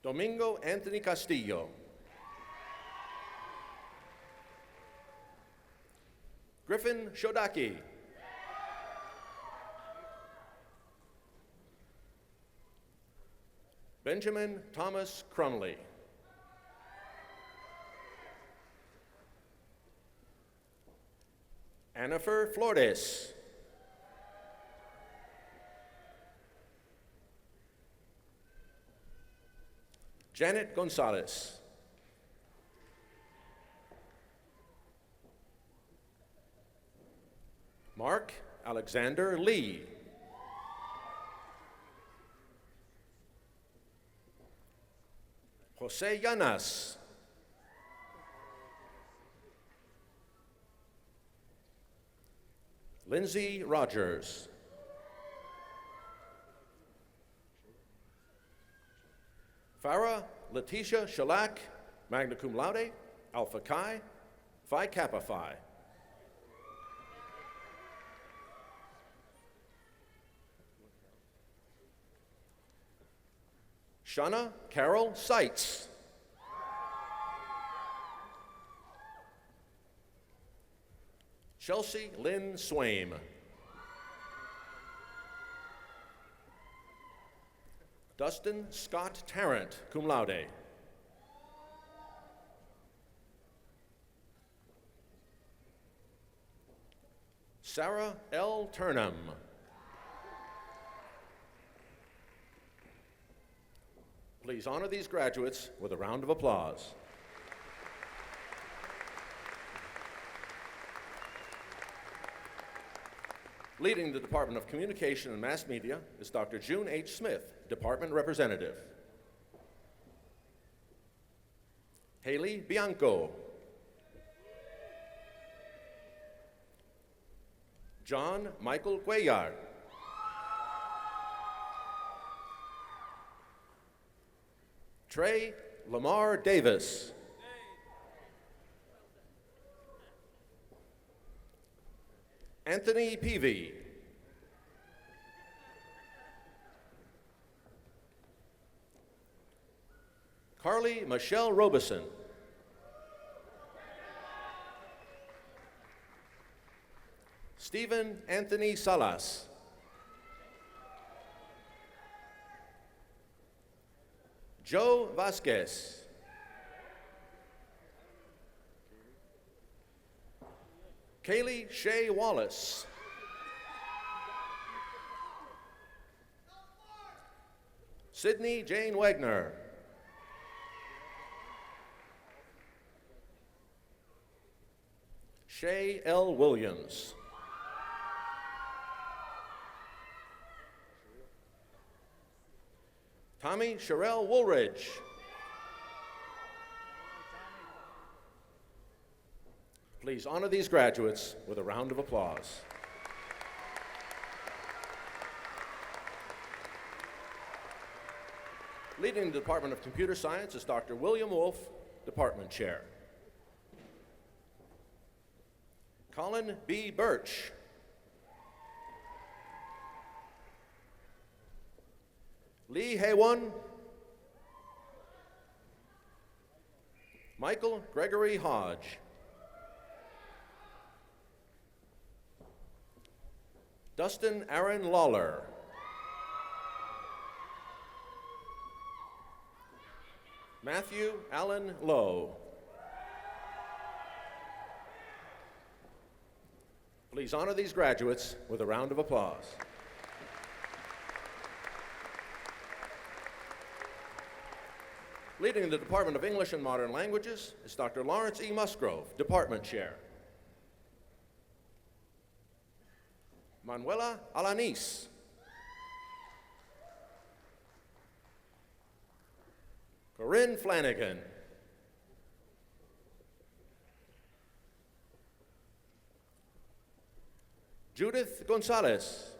Domingo Anthony Castillo. Griffin Shodaki. Benjamin Thomas Crumley. Annifer Flores. Janet Gonzalez. Mark Alexander Lee. Jose Llanas. Lindsay Rogers. Farah Letitia Shalak, magna cum laude, Alpha Chi, Phi Kappa Phi. Shana Carol Seitz. Chelsea Lynn Swaim. Dustin Scott Tarrant, cum laude. Sarah L. Turnham. Please honor these graduates with a round of applause. Leading the Department of Communication and Mass Media is Dr. June H. Smith, Department Representative. Haley Bianco. John Michael Cuellar. Trey Lamar Davis. Anthony Peavy. Carly Michelle Robeson. Stephen Anthony Salas. Joe Vasquez. Kaylee Shea Wallace. Sydney Jane Wagner. Shay L. Williams. Tommy Sherelle Woolridge. Please honor these graduates with a round of applause. Leading the Department of Computer Science is Dr. William Wolf, Department Chair. Colin B. Birch. Lee Haywon. Michael Gregory Hodge. Dustin Aaron Lawler. Matthew Allen Lowe. Please honor these graduates with a round of applause. Leading the Department of English and Modern Languages is Dr. Lawrence E. Musgrove, Department Chair. Manuela Alanis. Corinne Flanagan. Judith Gonzalez.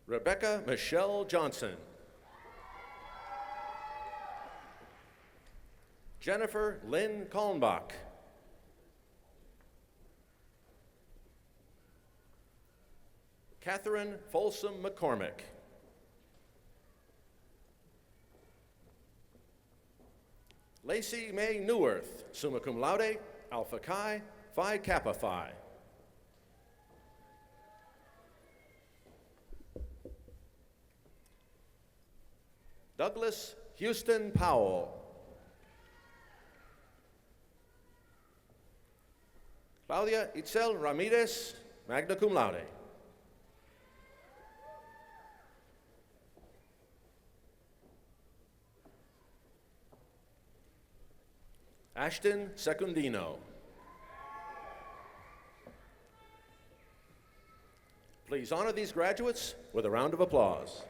Rebecca Michelle Johnson. Jennifer Lynn Kalmbach. Catherine Folsom McCormick. Lacey May Neuwirth, summa cum laude, Alpha Chi, Phi Kappa Phi. Douglas Houston Powell. Claudia Itzel Ramirez, magna cum laude. Ashton Secundino. Please honor these graduates with a round of applause.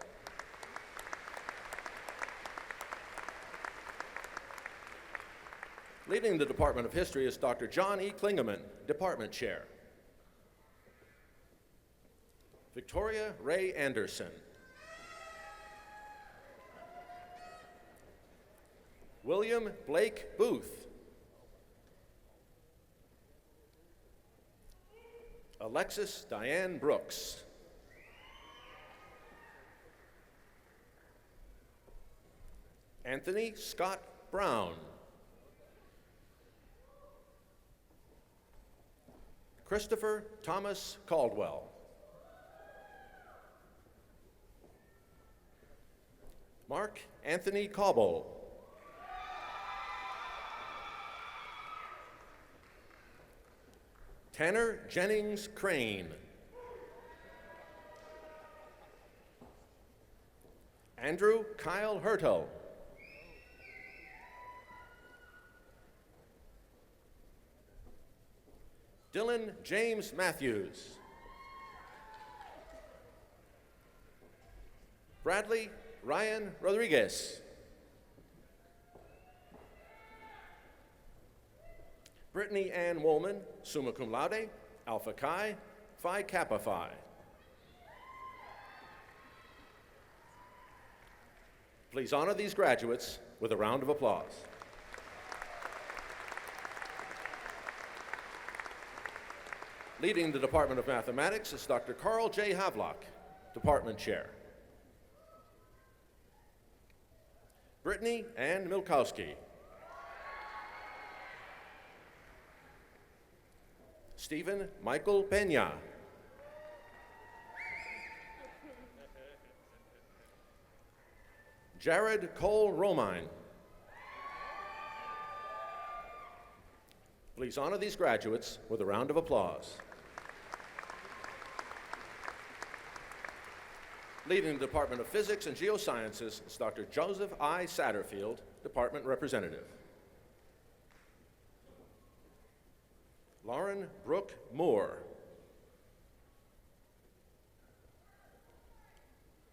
Leading the Department of History is Dr. John E. Klingeman, Department Chair. Victoria Ray Anderson. William Blake Booth. Alexis Diane Brooks. Anthony Scott Brown. Christopher Thomas Caldwell. Mark Anthony Cobble. Tanner Jennings Crane. Andrew Kyle Hertel. Dylan James Matthews. Bradley Ryan Rodriguez. Brittany Ann Woolman, summa cum laude, Alpha Chi, Phi Kappa Phi. Please honor these graduates with a round of applause. Leading the Department of Mathematics is Dr. Carl J. Havlock, Department Chair. Brittany Ann Milkowski. Stephen Michael Pena. Jared Cole Romine. Please honor these graduates with a round of applause. Leading the Department of Physics and Geosciences is Dr. Joseph I. Satterfield, Department Representative. Lauren Brooke Moore.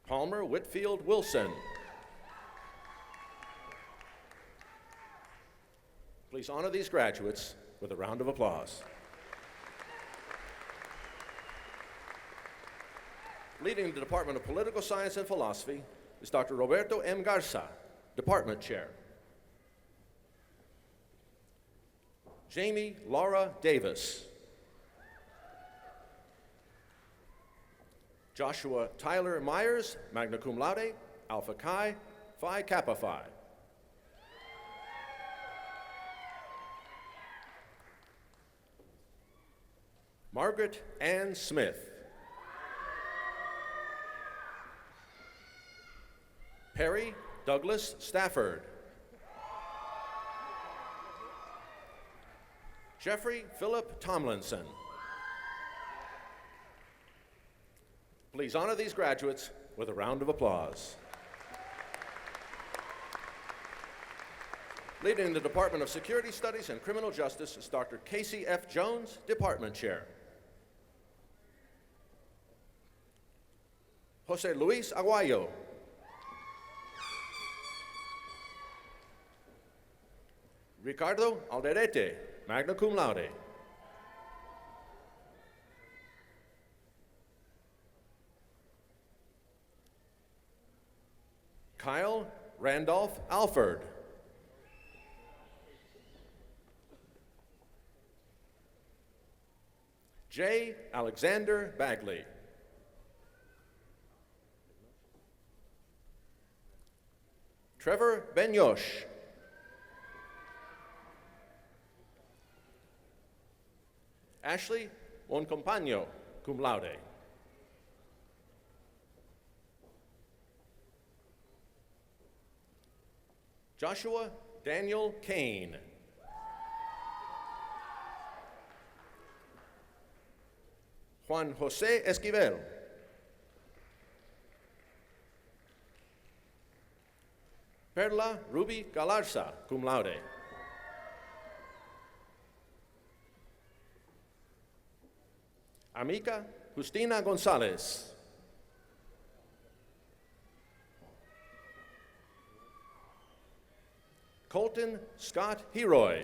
Palmer Whitfield Wilson. Please honor these graduates with a round of applause. Leading the Department of Political Science and Philosophy is Dr. Roberto M. Garza, Department Chair. Jamie Laura Davis. Joshua Tyler Myers, magna cum laude, Alpha Chi, Phi Kappa Phi. Margaret Ann Smith. Perry Douglas Stafford. Jeffrey Philip Tomlinson. Please honor these graduates with a round of applause. Leading the Department of Security Studies and Criminal Justice is Dr. Casey F. Jones, Department Chair. Jose Luis Aguayo. Ricardo Alderete, magna cum laude. Kyle Randolph Alford. J. Alexander Bagley. Trevor Benyosh. Ashley Moncompagno, cum laude. Joshua Daniel Kane. Juan Jose Esquivel. Perla Ruby Galarza, cum laude. Amica Justina Gonzalez. Colton Scott Heroy.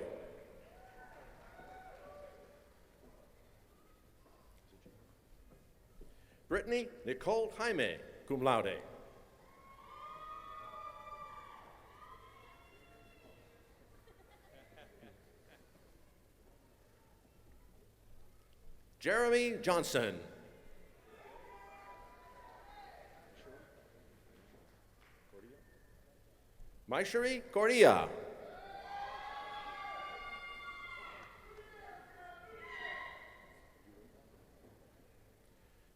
Brittany Nicole Jaime, cum laude. Jeremy Johnson. Maishari Correa.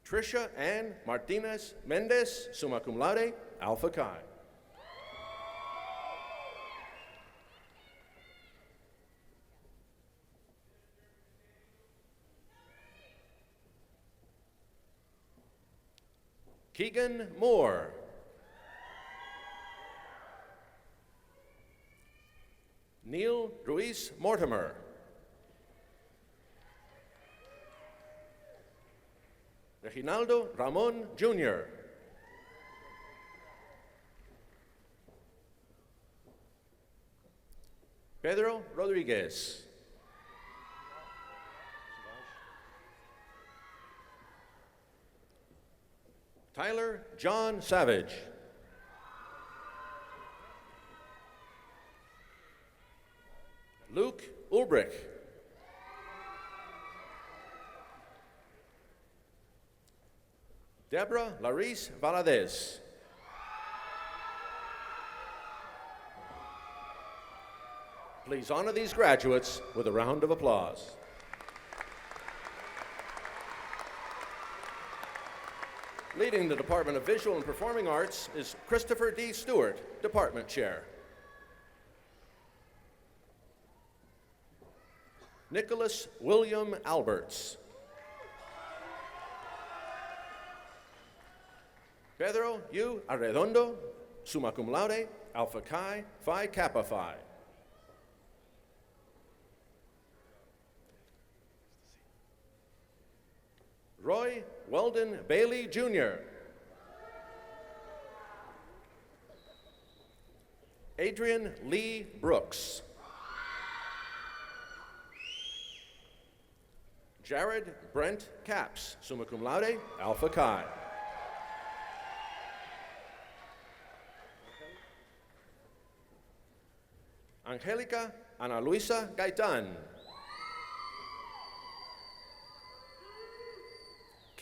Trisha Ann Martinez Mendez, summa cum laude, Alpha Chi. Keegan Moore. Neil Ruiz Mortimer. Reginaldo Ramon Jr. Pedro Rodriguez. Tyler John Savage. Luke Ulbrich. Deborah Larice Valadez. Please honor these graduates with a round of applause. Leading the Department of Visual and Performing Arts is Christopher D. Stewart, Department Chair. Nicholas William Alberts. Pedro U. Arredondo, summa cum laude, alpha chi, phi kappa phi. Roy Weldon Bailey, Jr. Adrian Lee Brooks. Jared Brent Capps, summa cum laude, alpha chi. Angelica Ana Luisa Gaitan.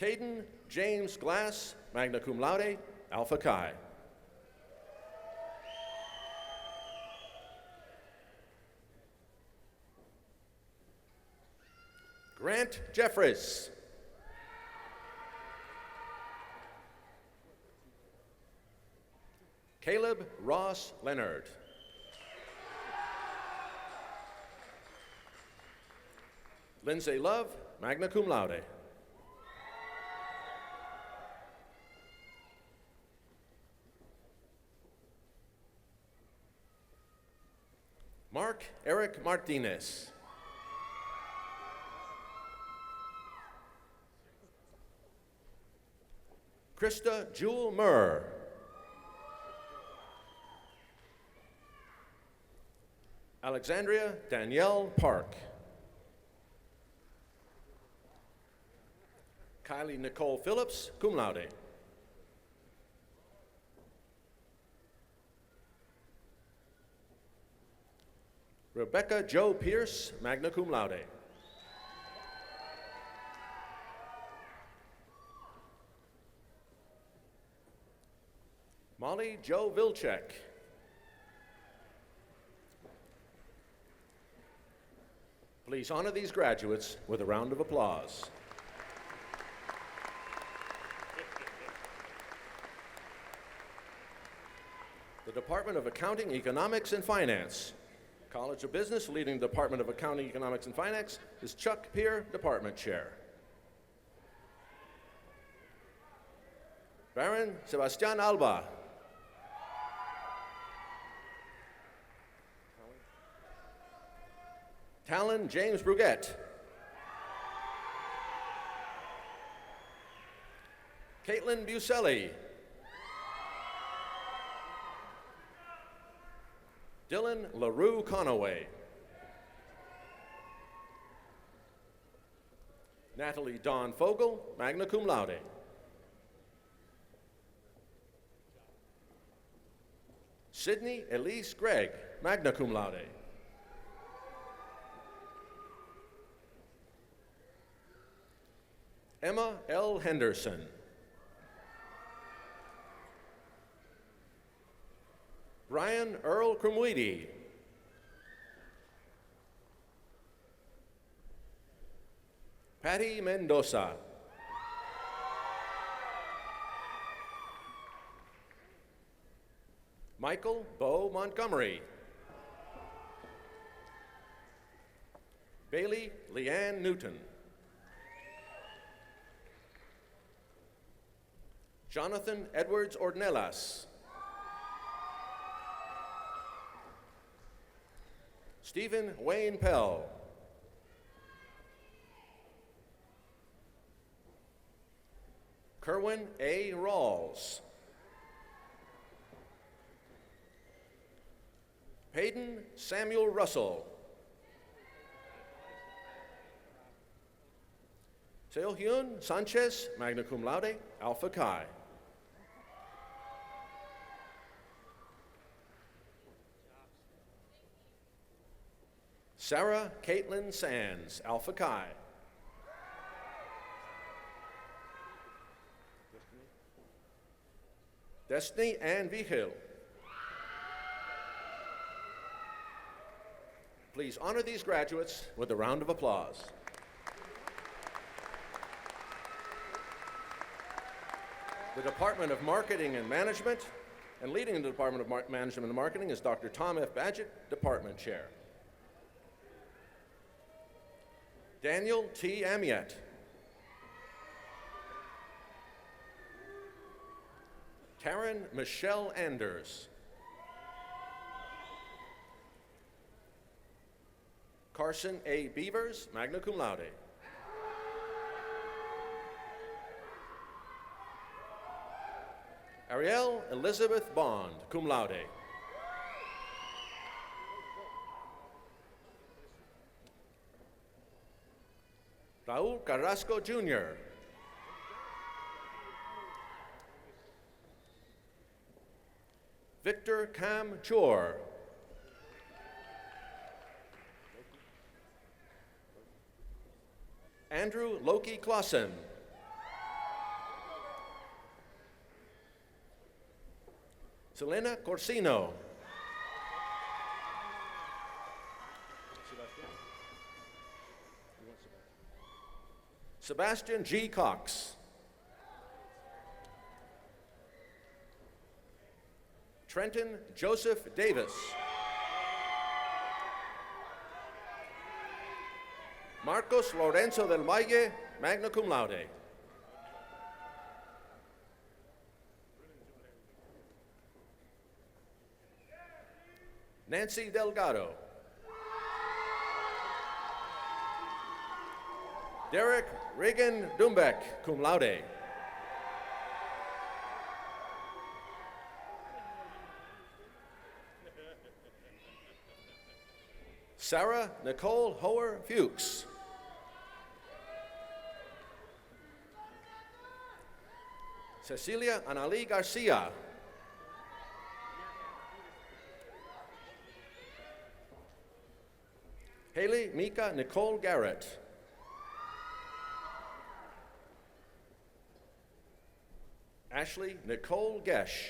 Caden James Glass, magna cum laude, alpha chi. Grant Jeffries. Caleb Ross Leonard. Lindsay Love, magna cum laude. Mark Eric Martinez. Krista Jewel Murr. Alexandria Danielle Park. Kylie Nicole Phillips, cum laude. Rebecca Jo Pierce, magna cum laude. Molly Jo Vilcek. Please honor these graduates with a round of applause. The Department of Accounting, Economics, and Finance. College of Business, leading the Department of Accounting, Economics, and Finance, is Chuck Peer, Department Chair. Baron Sebastian Alba. Talon James Bruguette. Caitlin Buselli. Dylan LaRue Conaway. Natalie Dawn Fogel, magna cum laude. Sydney Elise Gregg, magna cum laude. Emma L. Henderson. Ryan Earl Crumweedy. Patty Mendoza. Michael Bo Montgomery. Bailey Leanne Newton. Jonathan Edwards Ornelas. Stephen Wayne Pell. Kerwin A. Rawls. Hayden Samuel Russell. Seohyun Sanchez, magna cum laude, Alpha Chi. Sarah Caitlin Sands, Alpha Chi. Destiny Ann Vigil. Please honor these graduates with a round of applause. The Department of Marketing and Management, and leading the Department of Management and Marketing is Dr. Tom F. Badgett, Department Chair. Daniel T. Amiet. Taryn Michelle Anders. Carson A. Beavers, magna cum laude. Ariel Elizabeth Bond, cum laude. Raul Carrasco Jr. Victor Cam Chor. Andrew Loki Clausen. Selena Corsino. Sebastian G. Cox. Trenton Joseph Davis. Marcos Lorenzo del Valle, magna cum laude. Nancy Delgado. Derek Regan Dumbeck, cum laude. Sarah Nicole Hoer Fuchs. Cecilia Anali Garcia. Haley Mika Nicole Garrett. Ashley Nicole Gesh.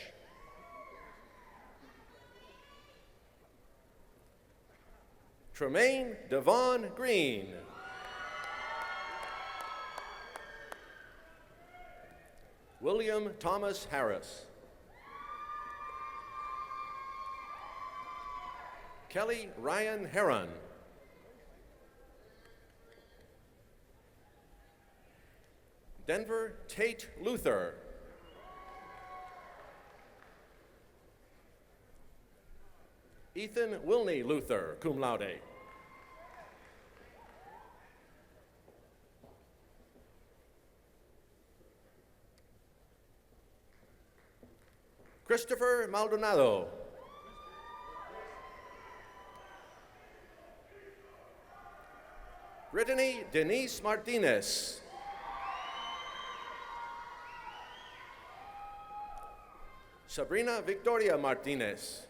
Tremaine Devon Green. William Thomas Harris. Kelly Ryan Heron. Denver Tate Luther. Ethan Wilney Luther, cum laude. Christopher Maldonado. Brittany Denise Martinez. Sabrina Victoria Martinez.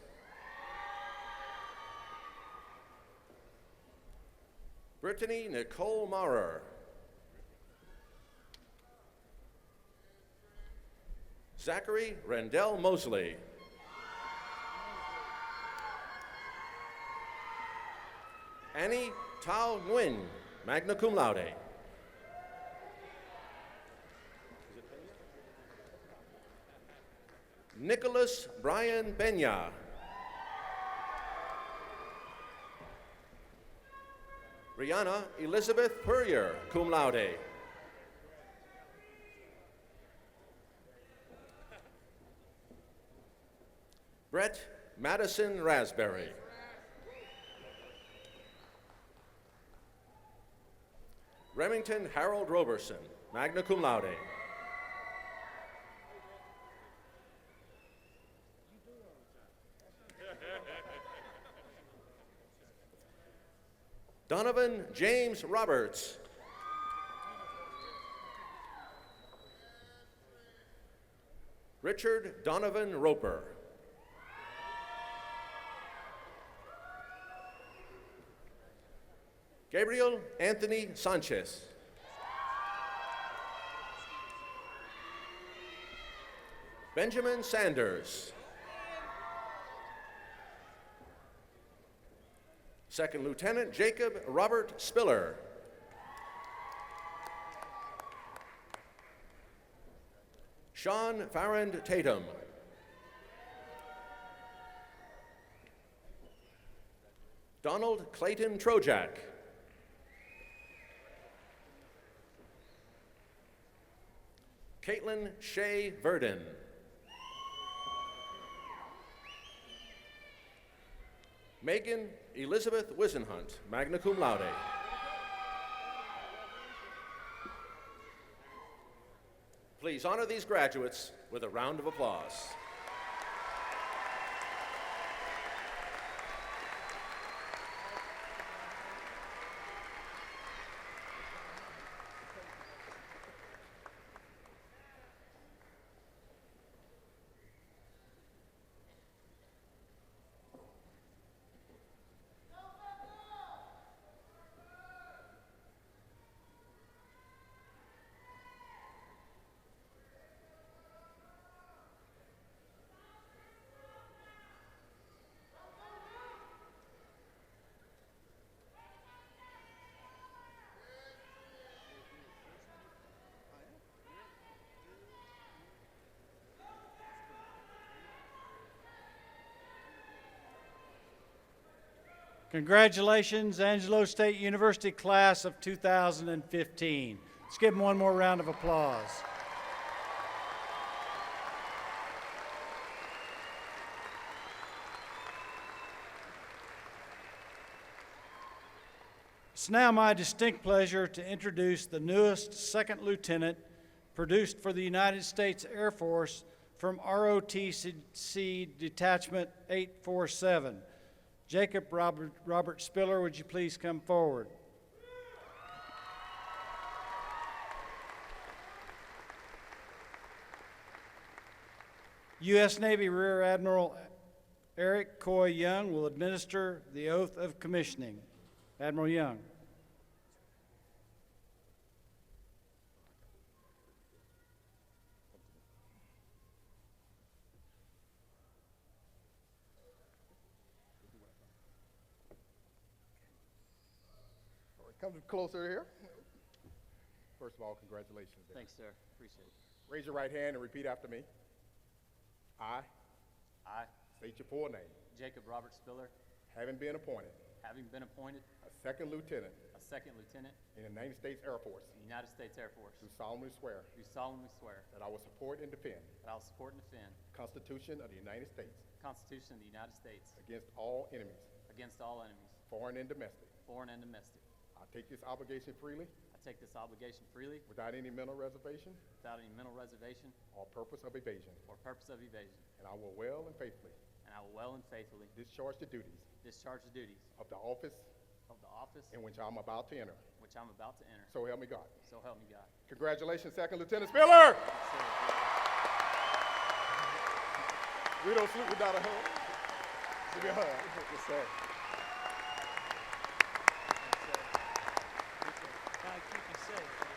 Brittany Nicole Maurer. Zachary Rendell Mosley. Annie Tao Nguyen, magna cum laude. Nicholas Brian Benya. Brianna Elizabeth Purrier, cum laude. Brett Madison Raspberry. Remington Harold Roberson, magna cum laude. Donovan James Roberts. Richard Donovan Roper. Gabriel Anthony Sanchez. Benjamin Sanders. Second Lieutenant Jacob Robert Spiller. Sean Farrand Tatum. Donald Clayton Trojak. Caitlin Shea Verdon. Megan Elizabeth Wisenhunt, magna cum laude. Please honor these graduates with a round of applause. Congratulations, Angelo State University class of 2015. Let's give them one more round of applause. It's now my distinct pleasure to introduce the newest second lieutenant produced for the United States Air Force from ROTC Detachment 847. Jacob Robert Spiller, would you please come forward? U.S. Navy Rear Admiral Eric Coy Young will administer the oath of commissioning. Admiral Young. Come closer here. First of all, congratulations. David. Thanks, sir. Appreciate it. Raise your right hand and repeat after me. I state your full name. Jacob Robert Spiller, Having been appointed having been appointed a second lieutenant a second lieutenant in the United States Air Force, in the United States Air Force, do solemnly swear do solemnly swear that I will support and defend that I will support and defend the Constitution of the United States the Constitution of the United States against all enemies, against all enemies, foreign and domestic. foreign and domestic. I take this obligation freely I take this obligation freely without any mental reservation without any mental reservation or purpose of evasion, or purpose of evasion, and I will well and faithfully and I will well and faithfully discharge the duties discharge the duties of the office in in which I'm about to enter. which I'm about to enter. So help me God. So help me God. Congratulations, Second Lieutenant Spiller! We don't salute without a hug. Give me a hug. Yes, sir. God keep you safe.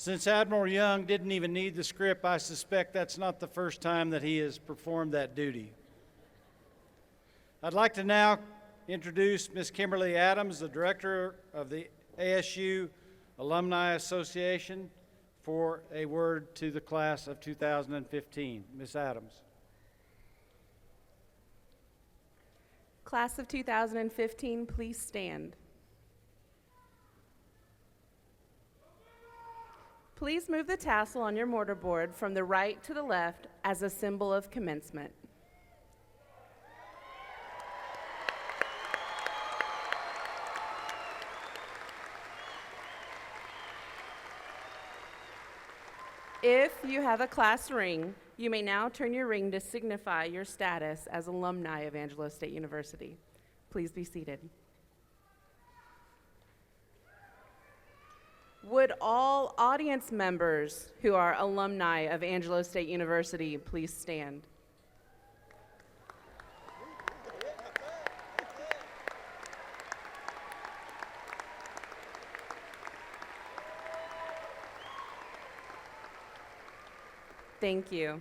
Since Admiral Young didn't even need the script, I suspect that's not the first time that he has performed that duty. I'd like to now introduce Ms. Kimberly Adams, the Director of the ASU Alumni Association, for a word to the class of 2015. Ms. Adams. Class of 2015, please stand. Please move the tassel on your mortarboard from the right to the left as a symbol of commencement. If you have a class ring, you may now turn your ring to signify your status as alumni of Angelo State University. Please be seated. Would all audience members who are alumni of Angelo State University please stand? Thank you.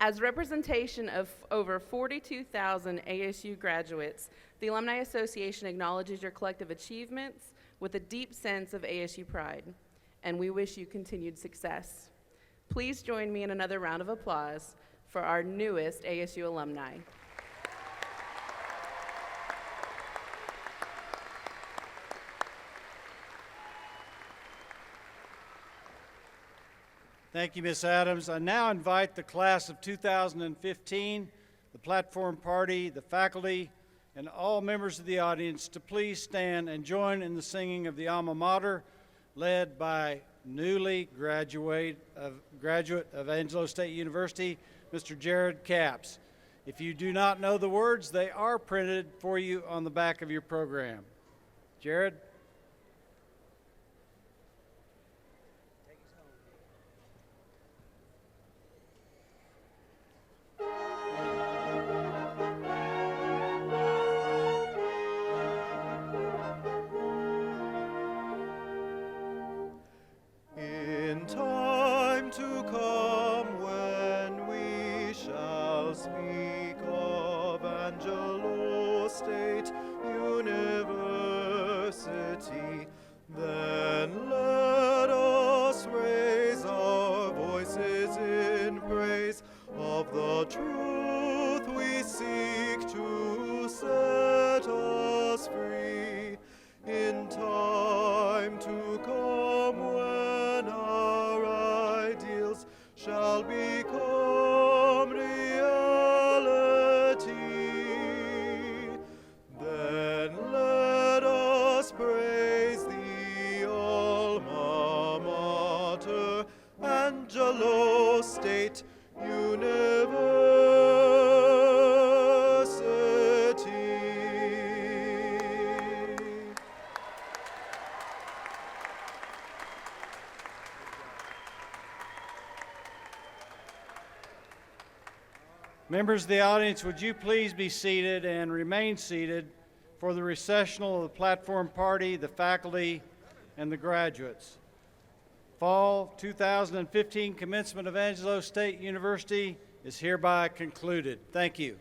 As representation of over 42,000 ASU graduates, the Alumni Association acknowledges your collective achievements with a deep sense of ASU pride, and we wish you continued success. Please join me in another round of applause for our newest ASU alumni. Thank you, Ms. Adams. I now invite the class of 2015, the platform party, the faculty, and all members of the audience to please stand and join in the singing of the alma mater, led by newly graduate of Angelo State University, Mr. Jared Capps. If you do not know the words, they are printed for you on the back of your program. Jared? In time to come, when we shall speak of Angelo State University, then let us raise our voices in praise of the truth we seek to set us free. In time to come, when our ideals shall become reality, then let us praise the alma mater, Angelo State University. Members of the audience, would you please be seated and remain seated for the recessional of the platform party, the faculty, and the graduates. Fall 2015 commencement of Angelo State University is hereby concluded. Thank you.